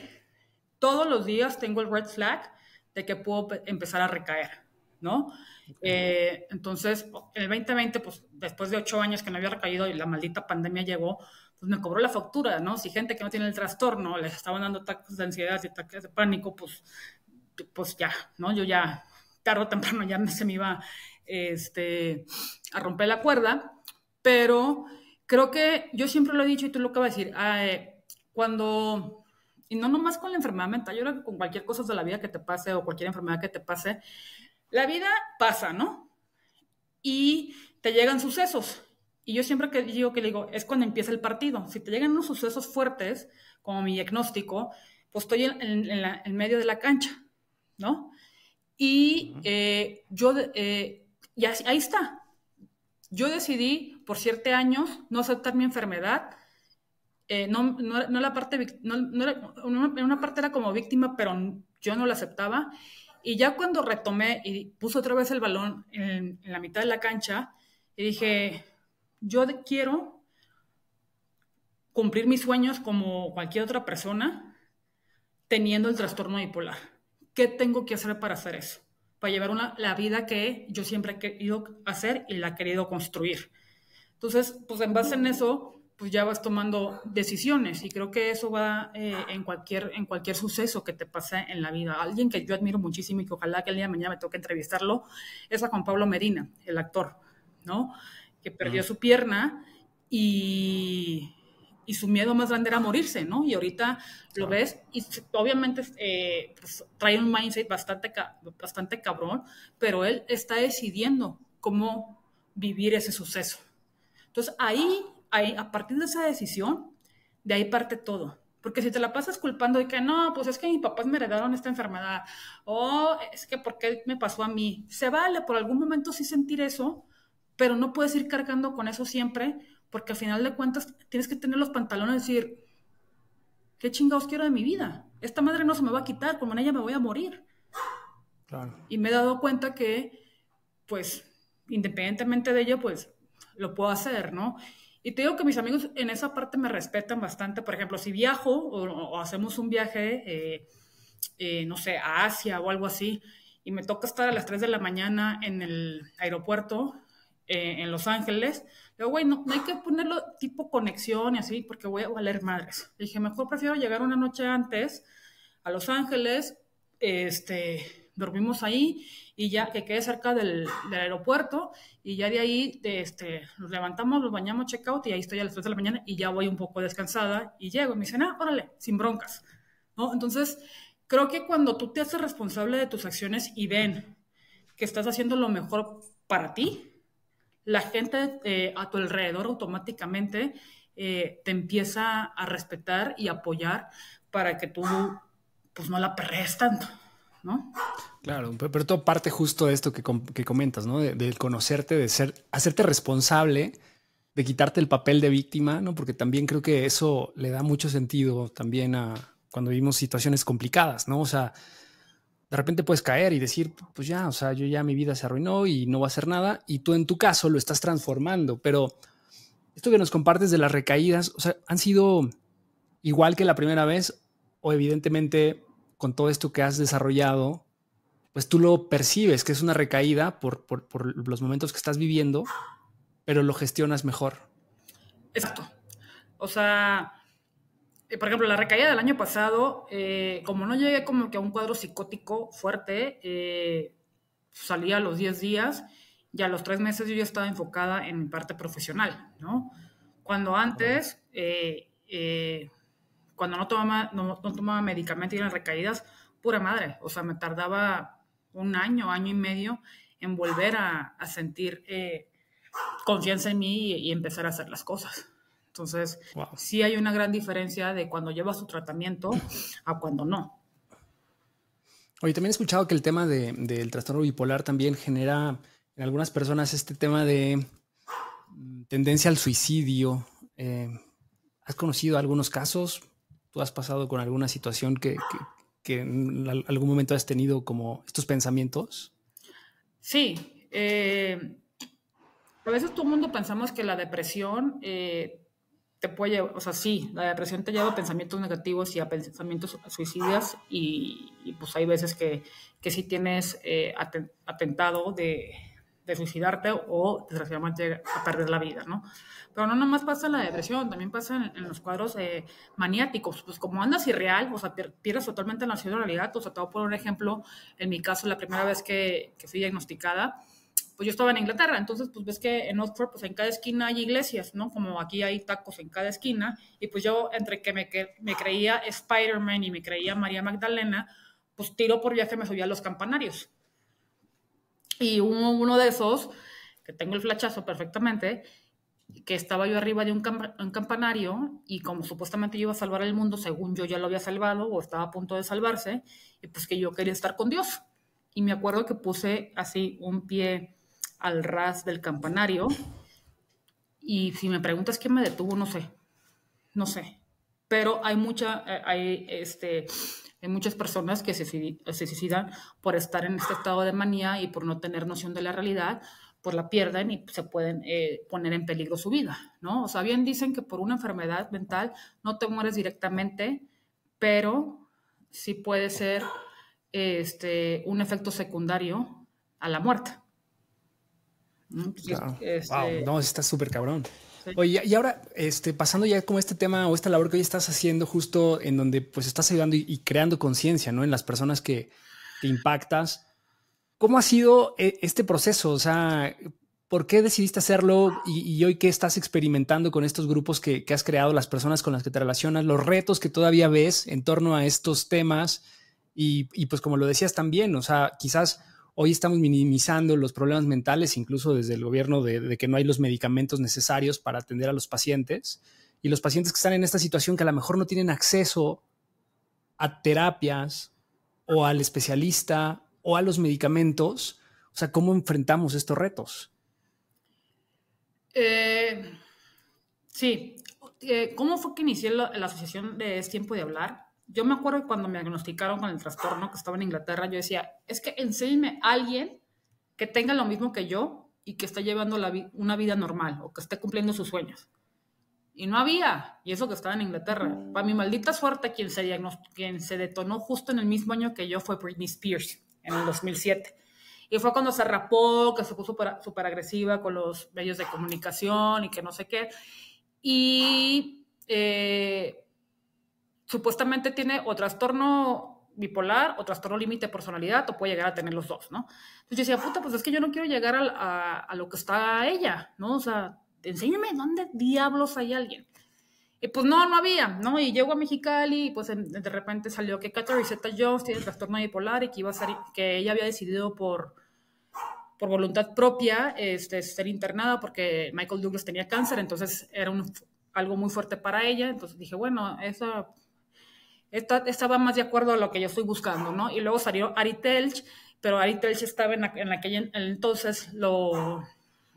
todos los días tengo el red flag de que puedo empezar a recaer, ¿no? Entonces, en el 2020, pues después de 8 años que no había recaído y la maldita pandemia llegó, pues me cobró la factura, ¿no? Si gente que no tiene el trastorno les estaban dando ataques de ansiedad y ataques de pánico, pues ya, ¿no? Yo ya, tarde o temprano, ya se me iba a romper la cuerda, pero creo que yo siempre lo he dicho y tú lo acabas de decir, cuando... Y no nomás con la enfermedad mental, yo creo que con cualquier cosa de la vida que te pase o cualquier enfermedad que te pase, la vida pasa, ¿no? Y te llegan sucesos. Y yo siempre que digo, es cuando empieza el partido. Si te llegan unos sucesos fuertes, como mi diagnóstico, pues estoy en medio de la cancha, ¿no? Y y ahí está. Yo decidí por 7 años no aceptar mi enfermedad. Una parte era como víctima, pero yo no la aceptaba. Y ya cuando retomé y puse otra vez el balón en la mitad de la cancha, y dije, yo quiero cumplir mis sueños como cualquier otra persona teniendo el trastorno bipolar. ¿Qué tengo que hacer para hacer eso? Para llevar la vida que yo siempre he querido hacer y la he querido construir. Entonces, pues en base en eso, pues ya vas tomando decisiones, y creo que eso va en cualquier suceso que te pase en la vida. Alguien que yo admiro muchísimo y que ojalá que el día de mañana me toque entrevistarlo es a Juan Pablo Medina, el actor, ¿no? Que perdió su pierna y su miedo más grande era morirse, ¿no? Y ahorita lo ves y obviamente pues, trae un mindset bastante cabrón, pero él está decidiendo cómo vivir ese suceso. Entonces ahí, a partir de esa decisión, de ahí parte todo. Porque si te la pasas culpando de que no, pues es que mis papás me heredaron esta enfermedad, o es que ¿por qué me pasó a mí? Se vale por algún momento sí sentir eso, pero no puedes ir cargando con eso siempre, porque al final de cuentas tienes que tener los pantalones y decir, ¿qué chingados quiero de mi vida? Esta madre no se me va a quitar, como en ella me voy a morir. Claro. Y me he dado cuenta que, pues, independientemente de ello, pues, lo puedo hacer, ¿no? Y te digo que mis amigos en esa parte me respetan bastante. Por ejemplo, si viajo o hacemos un viaje, no sé, a Asia o algo así, y me toca estar a las 3 de la mañana en el aeropuerto en Los Ángeles, digo, güey, no hay que ponerlo tipo conexión y así, porque voy a valer madres. Le dije, mejor prefiero llegar una noche antes a Los Ángeles, dormimos ahí y ya que quede cerca del aeropuerto y ya de ahí nos levantamos, nos bañamos, check out y ahí estoy a las 3 de la mañana y ya voy un poco descansada y llego y me dicen, órale, sin broncas, ¿no? Entonces, creo que cuando tú te haces responsable de tus acciones y ven que estás haciendo lo mejor para ti, la gente a tu alrededor automáticamente te empieza a respetar y apoyar para que tú pues no la perrees tanto, ¿no? Claro, pero todo parte justo de esto que comentas, ¿no? De conocerte, de hacerte responsable, de quitarte el papel de víctima, ¿no? Porque también creo que eso le da mucho sentido también a cuando vivimos situaciones complicadas, ¿no? O sea, de repente puedes caer y decir, pues ya, o sea, yo ya mi vida se arruinó y no voy a hacer nada, y tú en tu caso lo estás transformando, pero esto que nos compartes de las recaídas, o sea, ¿han sido igual que la primera vez o evidentemente con todo esto que has desarrollado, pues tú lo percibes que es una recaída por los momentos que estás viviendo, pero lo gestionas mejor? Exacto. O sea, por ejemplo, la recaída del año pasado, como no llegué como que a un cuadro psicótico fuerte, salía a los 10 días y a los 3 meses yo ya estaba enfocada en mi parte profesional, ¿no? Cuando antes, cuando no tomaba medicamento y eran recaídas, pura madre, o sea, me tardaba un año, año y medio en volver a sentir confianza en mí y empezar a hacer las cosas. Entonces, wow, sí hay una gran diferencia de cuando llevas tu tratamiento a cuando no. Oye, también he escuchado que el tema del trastorno bipolar también genera en algunas personas este tema de tendencia al suicidio. ¿Has conocido algunos casos? ¿Tú has pasado con alguna situación que en algún momento has tenido como estos pensamientos? Sí. A veces todo el mundo pensamos que la depresión te puede llevar, o sea, sí, la depresión te lleva a pensamientos negativos y a pensamientos suicidas y pues hay veces que sí tienes atentado de suicidarte o desgraciadamente a perder la vida, ¿no? Pero no nomás pasa en la depresión, también pasa en los cuadros maniáticos, pues como andas irreal, o sea, pierdes totalmente la noción de realidad. O sea, te voy a poner un ejemplo, en mi caso, la primera vez que fui diagnosticada, pues yo estaba en Inglaterra, entonces pues ves que en Oxford pues en cada esquina hay iglesias, ¿no? Como aquí hay tacos en cada esquina, y pues yo entre que me creía Spider-Man y me creía María Magdalena, pues tiro por viaje me subía a los campanarios. Y uno de esos, que tengo el flachazo perfectamente, que estaba yo arriba de un campanario y como supuestamente yo iba a salvar el mundo, según yo ya lo había salvado o estaba a punto de salvarse, y pues que yo quería estar con Dios. Y me acuerdo que puse así un pie al ras del campanario y si me preguntas qué me detuvo, no sé. Pero hay muchas personas que se suicidan por estar en este estado de manía y por no tener noción de la realidad, pues la pierden y se pueden poner en peligro su vida, ¿no? O sea, bien dicen que por una enfermedad mental no te mueres directamente, pero sí puede ser un efecto secundario a la muerte. Claro. Wow, no, está súper cabrón. Sí. Oye, y ahora, pasando ya como este tema o esta labor que hoy estás haciendo justo en donde pues estás ayudando y creando conciencia, ¿no? En las personas que impactas. ¿Cómo ha sido este proceso? O sea, ¿por qué decidiste hacerlo? Y hoy, ¿qué estás experimentando con estos grupos que has creado, las personas con las que te relacionas, los retos que todavía ves en torno a estos temas? Y pues como lo decías también, o sea, quizás hoy estamos minimizando los problemas mentales, incluso desde el gobierno, de que no hay los medicamentos necesarios para atender a los pacientes. Y los pacientes que están en esta situación que a lo mejor no tienen acceso a terapias o al especialista o a los medicamentos. O sea, ¿cómo enfrentamos estos retos? Sí. ¿Cómo fue que inicié la asociación de Es Tiempo de Hablar? Yo me acuerdo que cuando me diagnosticaron con el trastorno, que estaba en Inglaterra, yo decía, es que enséñeme a alguien que tenga lo mismo que yo y que esté llevando una vida normal o que esté cumpliendo sus sueños. Y no había, y eso que estaba en Inglaterra. Para mi maldita suerte, quien se detonó justo en el mismo año que yo fue Britney Spears, en el 2007. Y fue cuando se rapó, que se puso súper agresiva con los medios de comunicación y que no sé qué. Y supuestamente tiene o trastorno bipolar o trastorno límite de personalidad, o puede llegar a tener los dos, ¿no? Entonces yo decía, puta, pues es que yo no quiero llegar a lo que está ella, ¿no? O sea, enséñame dónde diablos hay alguien. Y pues no había, ¿no? Y llego a Mexicali y pues de repente salió que Catherine Zeta-Jones tiene trastorno bipolar y que iba a ser, que ella había decidido por voluntad propia ser internada porque Michael Douglas tenía cáncer, entonces era algo muy fuerte para ella. Entonces dije, bueno, esta va más de acuerdo a lo que yo estoy buscando, ¿no? Y luego salió Ari Telch, pero Ari Telch estaba en aquella entonces lo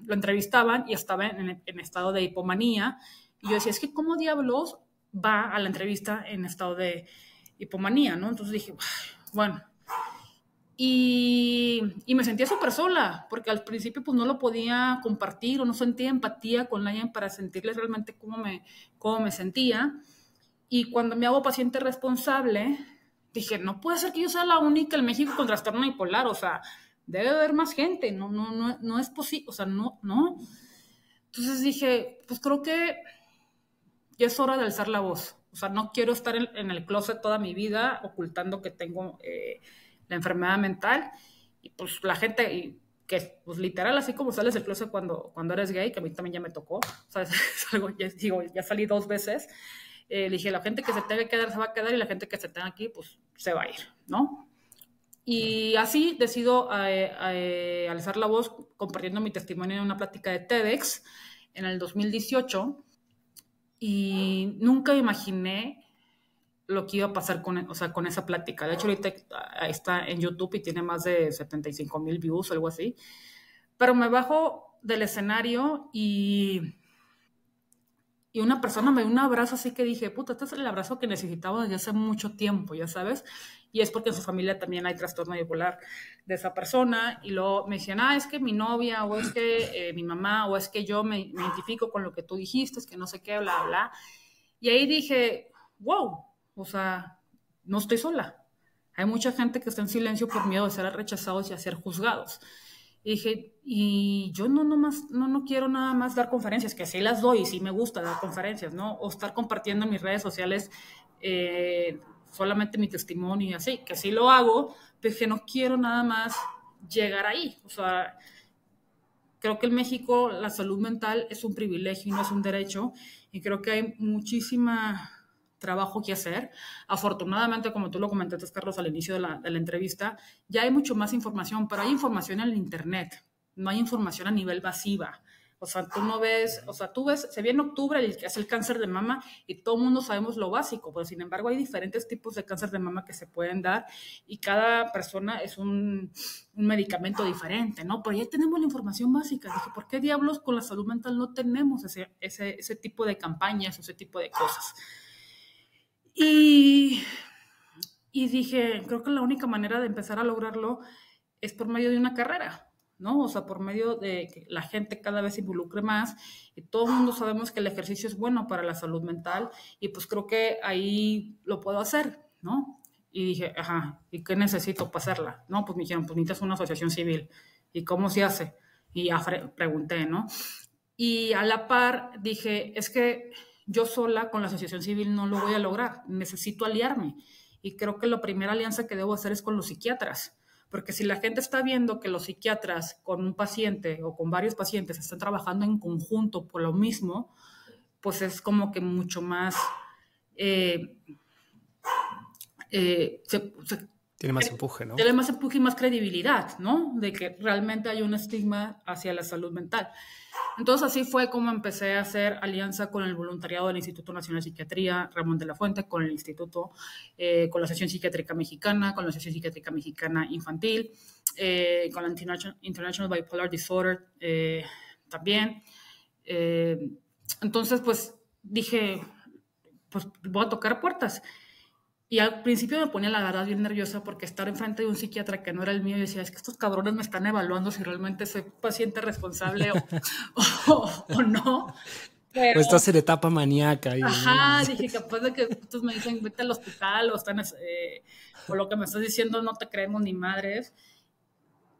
entrevistaban y estaba en estado de hipomanía. Y yo decía, es que ¿cómo diablos va a la entrevista en estado de hipomanía, ¿no? Entonces dije, bueno. Y me sentía súper sola, porque al principio pues no lo podía compartir o no sentía empatía con alguien para sentirles realmente cómo me sentía. Y cuando me hago paciente responsable, dije, no puede ser que yo sea la única en México con trastorno bipolar, o sea, debe haber más gente, no es posible, o sea, no. Entonces dije, pues creo que ya es hora de alzar la voz. O sea, no quiero estar en el closet toda mi vida ocultando que tengo la enfermedad mental. Y pues la gente, que pues literal, así como sales del closet cuando eres gay, que a mí también ya me tocó, o sea, es algo, ya salí 2 veces, le dije, la gente que se tenga que quedar se va a quedar y la gente que se tenga aquí, pues se va a ir, ¿no? Y así decido alzar la voz compartiendo mi testimonio en una plática de TEDx en el 2018 y nunca imaginé lo que iba a pasar con esa plática. De hecho, ahorita está en YouTube y tiene más de 75,000 views o algo así. Pero me bajo del escenario y una persona me dio un abrazo así que dije, puta, este es el abrazo que necesitaba desde hace mucho tiempo, ya sabes. Y es porque en su familia también hay trastorno bipolar de esa persona. Y luego me decían, es que mi novia, o es que mi mamá, o es que yo me identifico con lo que tú dijiste, es que no sé qué, bla, bla. Y ahí dije, wow, o sea, no estoy sola. Hay mucha gente que está en silencio por miedo de ser rechazados y a ser juzgados. Y dije, y yo no quiero nada más dar conferencias, que sí las doy y sí me gusta dar conferencias, ¿no? O estar compartiendo en mis redes sociales solamente mi testimonio y así, que sí lo hago, pero que no quiero nada más llegar ahí. O sea, creo que en México la salud mental es un privilegio y no es un derecho, y creo que hay muchísima trabajo que hacer. Afortunadamente, como tú lo comentaste, Carlos, al inicio de la entrevista, ya hay mucho más información, pero hay información en el internet, no hay información a nivel masiva. O sea, tú ves, se viene octubre el que es el cáncer de mama y todo el mundo sabemos lo básico, pero sin embargo hay diferentes tipos de cáncer de mama que se pueden dar y cada persona es un medicamento diferente, ¿no? Pero ya tenemos la información básica. Dije, ¿por qué diablos con la salud mental no tenemos ese tipo de campañas, ese tipo de cosas? Y dije, creo que la única manera de empezar a lograrlo es por medio de una carrera, ¿no? O sea, por medio de que la gente cada vez se involucre más y todo el mundo sabemos que el ejercicio es bueno para la salud mental y pues creo que ahí lo puedo hacer, ¿no? Y dije, ¿y qué necesito para hacerla? No, pues me dijeron, pues necesitas una asociación civil. ¿Y cómo se hace? Y ya pregunté, ¿no? Y a la par dije, es que yo sola con la asociación civil no lo voy a lograr, necesito aliarme. Y creo que la primera alianza que debo hacer es con los psiquiatras. Porque si la gente está viendo que los psiquiatras con un paciente o con varios pacientes están trabajando en conjunto por lo mismo, pues es como que mucho más... tiene más empuje, ¿no? Tiene más empuje y más credibilidad, ¿no? De que realmente hay un estigma hacia la salud mental. Entonces así fue como empecé a hacer alianza con el voluntariado del Instituto Nacional de Psiquiatría Ramón de la Fuente, con el Instituto, con la Asociación Psiquiátrica Mexicana, con la Asociación Psiquiátrica Mexicana Infantil, con la International Bipolar Disorder también. Entonces, pues dije, pues voy a tocar puertas. Y al principio me ponía la verdad bien nerviosa porque estar enfrente de un psiquiatra que no era el mío y decía, es que estos cabrones me están evaluando si realmente soy paciente responsable o no. Pero, o estás en etapa maníaca. Dije, capaz de que estos me dicen, vete al hospital o lo que me estás diciendo no te creemos ni madres.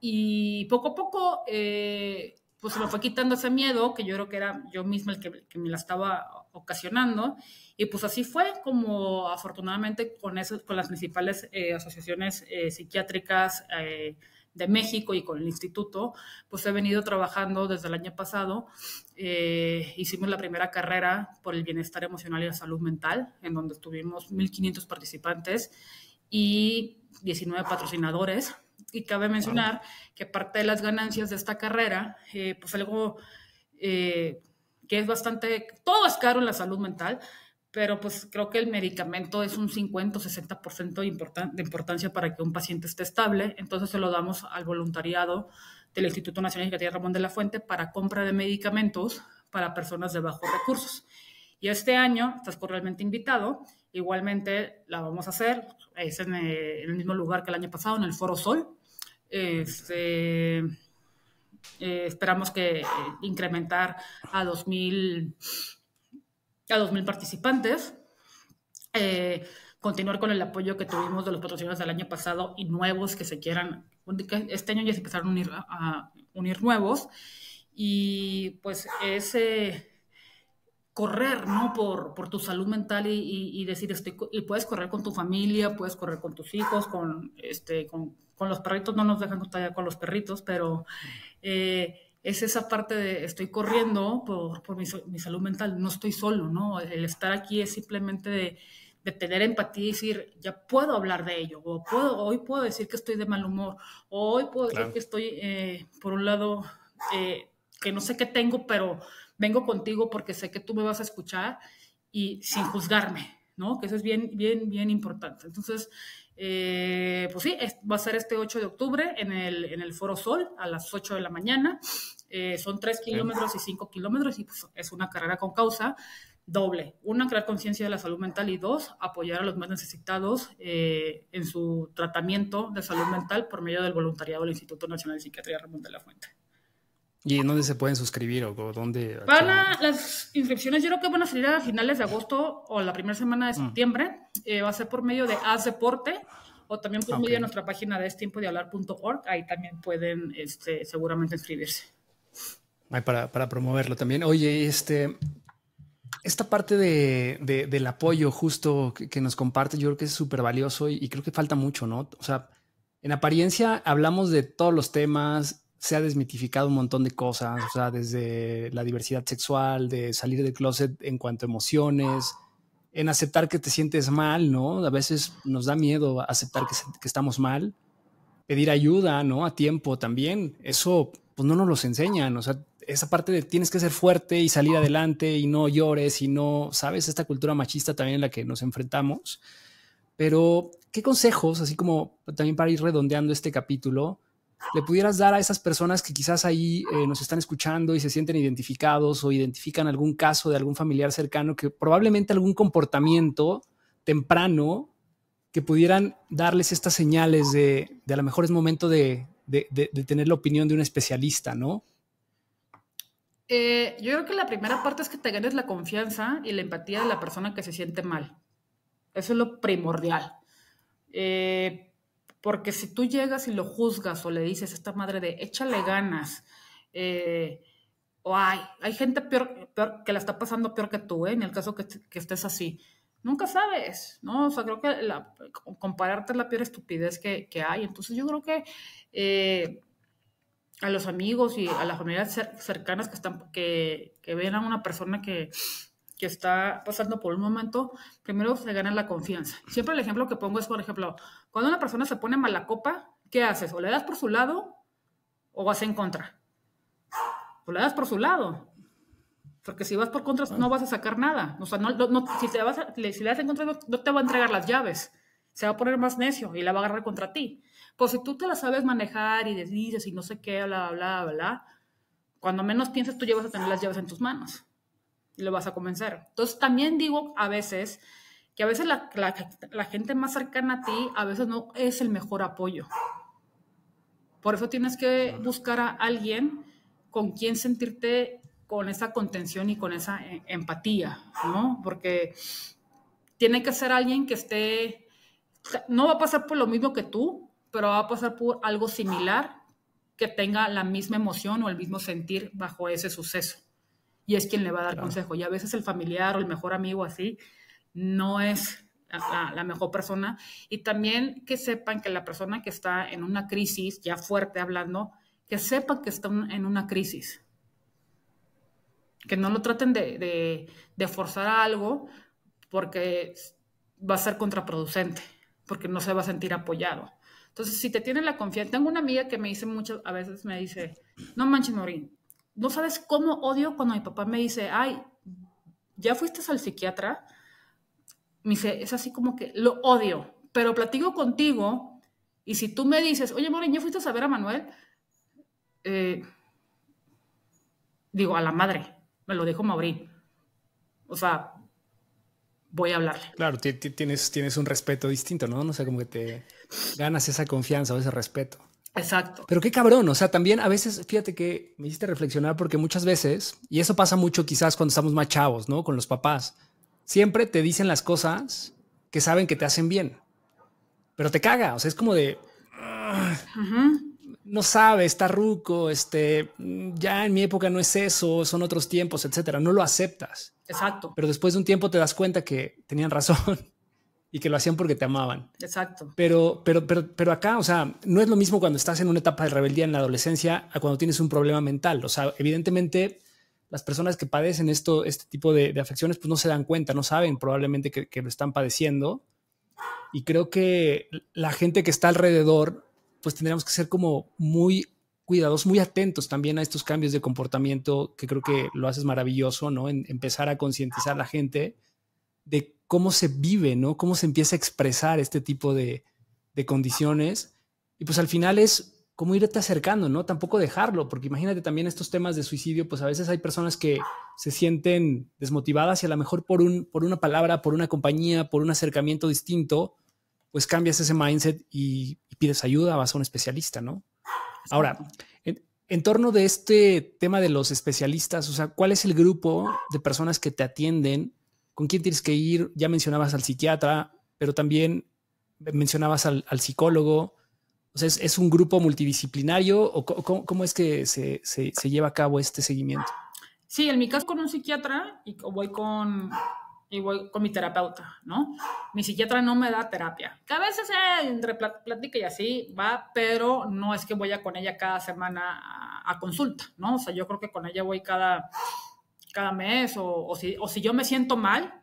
Y poco a poco pues se me fue quitando ese miedo, que yo creo que era yo misma el que me la estaba ocasionando, y pues así fue como afortunadamente con las principales asociaciones psiquiátricas de México y con el instituto, pues he venido trabajando desde el año pasado. Hicimos la primera carrera por el bienestar emocional y la salud mental, en donde tuvimos 1,500 participantes y 19 patrocinadores. Y cabe mencionar que parte de las ganancias de esta carrera, pues algo que es bastante, todo es caro en la salud mental, pero pues creo que el medicamento es un 50 o 60% de importancia para que un paciente esté estable. Entonces se lo damos al voluntariado del Instituto Nacional de Psiquiatría Ramón de la Fuente para compra de medicamentos para personas de bajos recursos. Y este año estás cordialmente invitado. Igualmente la vamos a hacer, es en el mismo lugar que el año pasado, en el Foro Sol. Esperamos que incrementar a 2,000 participantes, continuar con el apoyo que tuvimos de los patrocinadores del año pasado y nuevos que se quieran. Este año ya se empezaron a unir nuevos, y pues es correr, ¿no? por tu salud mental y decir, y puedes correr con tu familia, puedes correr con tus hijos, con los perritos. No nos dejan todavía con los perritos, pero es esa parte de estoy corriendo por mi salud mental, no estoy solo, ¿no? El estar aquí es simplemente de tener empatía y decir, ya puedo hablar de ello, o hoy puedo decir que estoy de mal humor, o hoy puedo decir que estoy, por un lado, que no sé qué tengo, pero vengo contigo porque sé que tú me vas a escuchar y sin juzgarme, ¿no? Que eso es bien, bien, bien importante. Entonces, pues sí, va a ser este 8 de octubre en el Foro Sol a las 8 de la mañana. Son 3 kilómetros y 5 kilómetros, y pues es una carrera con causa doble. Una, crear conciencia de la salud mental, y dos, apoyar a los más necesitados en su tratamiento de salud mental por medio del voluntariado del Instituto Nacional de Psiquiatría Ramón de la Fuente. ¿Y en dónde se pueden suscribir o dónde? Las inscripciones yo creo que van a salir a finales de agosto o la primera semana de septiembre. Va a ser por medio de Haz Deporte, o también por medio de nuestra página de estiempodehablar.org. Ahí también pueden seguramente inscribirse. Para promoverlo también. Oye, esta parte del apoyo justo que nos comparte, yo creo que es súper valioso y creo que falta mucho, ¿no? O sea, en apariencia hablamos de todos los temas, se ha desmitificado un montón de cosas, o sea, desde la diversidad sexual, de salir del closet en cuanto a emociones, en aceptar que te sientes mal, ¿no? A veces nos da miedo aceptar que estamos mal, pedir ayuda, ¿no? A tiempo también, eso pues no nos los enseñan, o sea, esa parte de tienes que ser fuerte y salir adelante y no llores y no, ¿sabes? Esta cultura machista también en la que nos enfrentamos. Pero, ¿qué consejos, así como también para ir redondeando este capítulo, le pudieras dar a esas personas que quizás ahí nos están escuchando y se sienten identificados o identifican algún caso de algún familiar cercano que probablemente algún comportamiento temprano que pudieran darles estas señales de a lo mejor es momento de tener la opinión de un especialista, ¿no? Yo creo que la primera parte es que te ganes la confianza y la empatía de la persona que se siente mal. Eso es lo primordial. Porque si tú llegas y lo juzgas o le dices a esta madre de échale ganas, o hay gente peor que la está pasando peor que tú, en el caso que estés así, nunca sabes, ¿no? O sea, creo que compararte es la peor estupidez que hay. Entonces yo creo que a los amigos y a las familias cercanas que ven a una persona que está pasando por un momento, primero se gana la confianza. Siempre el ejemplo que pongo es, por ejemplo, cuando una persona se pone mala copa, ¿qué haces? O le das por su lado o vas en contra. O le das por su lado. Porque si vas por contra no vas a sacar nada. O sea, si le das en contra no te va a entregar las llaves. Se va a poner más necio y la va a agarrar contra ti. Pues si tú te la sabes manejar y dices y no sé qué, bla, bla, bla, bla, cuando menos piensas tú ya vas a tener las llaves en tus manos y lo vas a convencer. Entonces también digo a veces que a veces la gente más cercana a ti a veces no es el mejor apoyo. Por eso tienes que buscar a alguien con quien sentirte con esa contención y con esa empatía, ¿no? Porque tiene que ser alguien no va a pasar por lo mismo que tú, pero va a pasar por algo similar que tenga la misma emoción o el mismo sentir bajo ese suceso. Y es quien le va a dar consejo. Y a veces el familiar o el mejor amigo así no es la mejor persona. Y también que sepan que la persona que está en una crisis, ya fuerte hablando, que sepan que está en una crisis. Que no lo traten de forzar a algo porque va a ser contraproducente, porque no se va a sentir apoyado. Entonces, si te tienen la confianza... Tengo una amiga que me dice muchas, a veces me dice, no manches, Maureen, no sabes cómo odio cuando mi papá me dice, ay, ¿ya fuiste al psiquiatra? Me dice, es así como que lo odio, pero platico contigo y si tú me dices, oye, Maureen, ¿ya fuiste a ver a Manuel? Digo, a la madre, me lo dijo Maureen. O sea, voy a hablarle. Claro, tienes un respeto distinto, ¿no? O sea, como que te ganas esa confianza o ese respeto. Exacto. Pero qué cabrón, o sea, también a veces, fíjate que me hiciste reflexionar porque muchas veces, y eso pasa mucho quizás cuando estamos más chavos, ¿no? Con los papás, siempre te dicen las cosas que saben que te hacen bien, pero te caga, o sea, es como de... No sabe, está ruco, ya en mi época no es eso, son otros tiempos, etcétera. No lo aceptas. Exacto. Pero después de un tiempo te das cuenta que tenían razón y que lo hacían porque te amaban. Exacto. Pero acá, o sea, no es lo mismo cuando estás en una etapa de rebeldía en la adolescencia a cuando tienes un problema mental. O sea, evidentemente las personas que padecen este tipo de afecciones pues no se dan cuenta, no saben probablemente que lo están padeciendo. Y creo que la gente que está alrededor pues tendríamos que ser como muy cuidadosos, muy atentos también a estos cambios de comportamiento, que creo que lo haces maravilloso, ¿no? En empezar a concientizar a la gente de cómo se vive, ¿no? Cómo se empieza a expresar este tipo de condiciones. Y pues al final es como irte acercando, ¿no? Tampoco dejarlo, porque imagínate también estos temas de suicidio, pues a veces hay personas que se sienten desmotivadas y a lo mejor por una palabra, por una compañía, por un acercamiento distinto, pues cambias ese mindset y pides ayuda, vas a un especialista, ¿no? Ahora, en torno de este tema de los especialistas, o sea, ¿cuál es el grupo de personas que te atienden? ¿Con quién tienes que ir? Ya mencionabas al psiquiatra, pero también mencionabas al psicólogo. O sea, ¿es un grupo multidisciplinario o cómo es que se lleva a cabo este seguimiento? Sí, en mi caso con un psiquiatra y voy con mi terapeuta, ¿no? Mi psiquiatra no me da terapia, que a veces entre plática y así va, pero no es que vaya con ella cada semana a consulta, ¿no? O sea, yo creo que con ella voy cada mes o si yo me siento mal,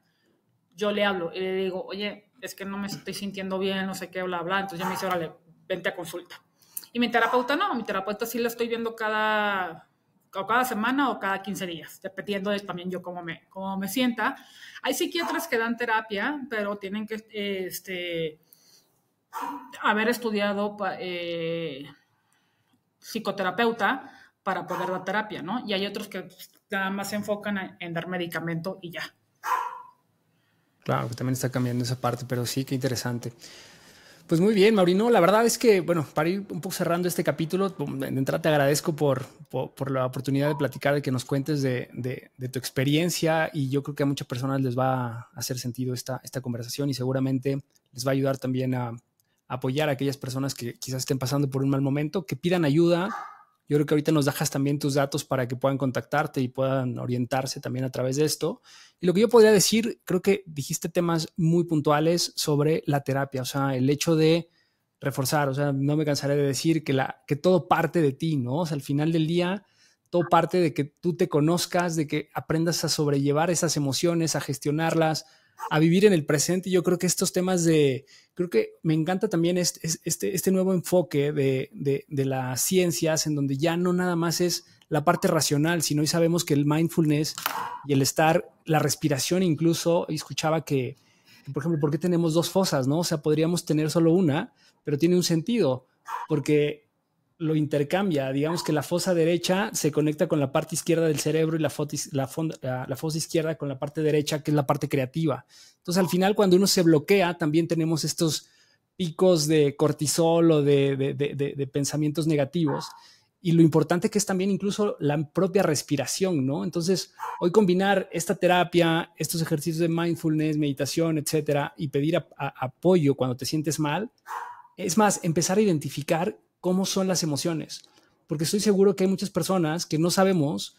yo le hablo y le digo, oye, es que no me estoy sintiendo bien, no sé qué, bla, bla. Entonces ya me dice, órale, vente a consulta. Y mi terapeuta no, mi terapeuta sí la estoy viendo cada semana o cada 15 días, dependiendo de también yo cómo me sienta. Hay psiquiatras que dan terapia, pero tienen que haber estudiado psicoterapeuta para poder dar terapia, ¿no? Y hay otros que nada más se enfocan en dar medicamento y ya. Claro, que también está cambiando esa parte, pero sí, qué interesante. Pues muy bien, Maureen. La verdad es que, bueno, para ir un poco cerrando este capítulo, de entrada te agradezco por la oportunidad de platicar, de que nos cuentes de tu experiencia, y yo creo que a muchas personas les va a hacer sentido esta conversación y seguramente les va a ayudar también a apoyar a aquellas personas que quizás estén pasando por un mal momento, que pidan ayuda. Yo creo que ahorita nos dejas también tus datos para que puedan contactarte y puedan orientarse también a través de esto. Y lo que yo podría decir, creo que dijiste temas muy puntuales sobre la terapia, o sea, el hecho de reforzar, o sea, no me cansaré de decir que todo parte de ti, ¿no? O sea, al final del día, todo parte de que tú te conozcas, de que aprendas a sobrellevar esas emociones, a gestionarlas, a vivir en el presente. Y yo creo que estos temas creo que me encanta también este nuevo enfoque de las ciencias, en donde ya no nada más es la parte racional, sino hoy sabemos que el mindfulness y el estar, la respiración incluso, escuchaba que, por ejemplo, ¿por qué tenemos dos fosas, no? O sea, podríamos tener solo una, pero tiene un sentido, porque lo intercambia. Digamos que la fosa derecha se conecta con la parte izquierda del cerebro y la fosa izquierda con la parte derecha, que es la parte creativa. Entonces, al final, cuando uno se bloquea, también tenemos estos picos de cortisol o de pensamientos negativos. Y lo importante que es también incluso la propia respiración, ¿no? Entonces, hoy combinar esta terapia, estos ejercicios de mindfulness, meditación, etcétera, y pedir apoyo cuando te sientes mal, es más, empezar a identificar cómo son las emociones. porque estoy seguro que hay muchas personas que no sabemos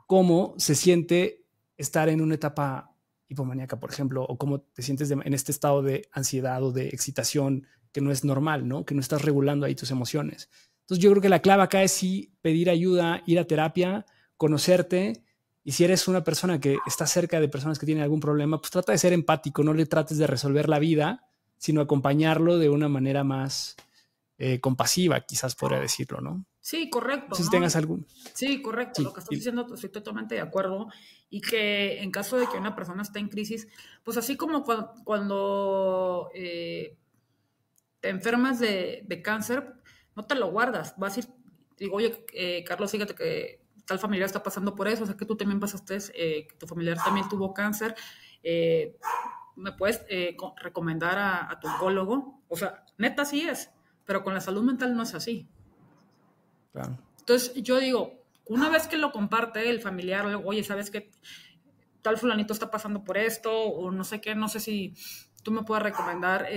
cómo se siente estar en una etapa hipomaníaca, por ejemplo, o cómo te sientes en este estado de ansiedad o de excitación que no es normal, ¿no? Que no estás regulando ahí tus emociones. Entonces yo creo que la clave acá es sí pedir ayuda, ir a terapia, conocerte, y si eres una persona que está cerca de personas que tienen algún problema, pues trata de ser empático, no le trates de resolver la vida, sino acompañarlo de una manera más compasiva, quizás podría decirlo, ¿no? Sí, correcto. No sé si ¿no? tengas algún... Sí, correcto. Sí, Lo que estás diciendo, estoy totalmente de acuerdo. Y que en caso de que una persona esté en crisis, pues así como cuando te enfermas de cáncer, no te lo guardas. Vas a ir, digo, oye, Carlos, fíjate que tal familiar está pasando por eso, o sea que tú también pasaste, que tu familiar también tuvo cáncer. ¿Me puedes recomendar a tu oncólogo? O sea, neta sí es, pero con la salud mental no es así. claro. Entonces yo digo, una vez que lo comparte el familiar, oye, ¿sabes qué? Tal fulanito está pasando por esto, o no sé qué, no sé si tú me puedes recomendar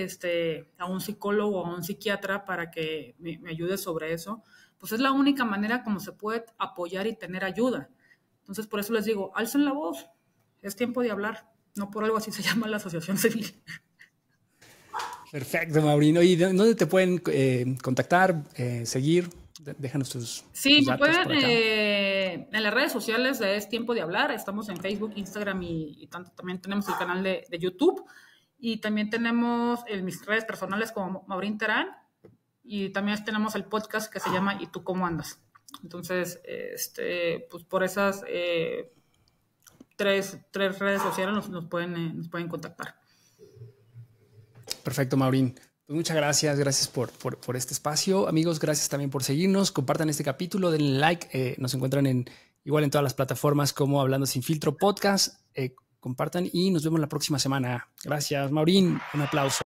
a un psicólogo o a un psiquiatra para que me ayude sobre eso. Pues es la única manera como se puede apoyar y tener ayuda. Entonces por eso les digo, alcen la voz, es tiempo de hablar. No por algo así se llama la asociación civil. Perfecto, Maureen. ¿Y dónde te pueden contactar, seguir? Déjanos tus Sí, tus me datos pueden por acá. en las redes sociales de Es Tiempo de Hablar. Estamos en Facebook, Instagram y tanto. También tenemos el canal de YouTube. Y también tenemos en mis redes personales como Maureen Terán. Y también tenemos el podcast que se llama ¿Y tú cómo andas? Entonces, pues por esas tres redes sociales nos pueden contactar. Perfecto, Maureen. Pues muchas gracias por este espacio. Amigos, gracias también por seguirnos. Compartan este capítulo, denle like. Nos encuentran igual en todas las plataformas como Hablando Sin Filtro Podcast. Compartan y nos vemos la próxima semana. Gracias, Maureen. Un aplauso.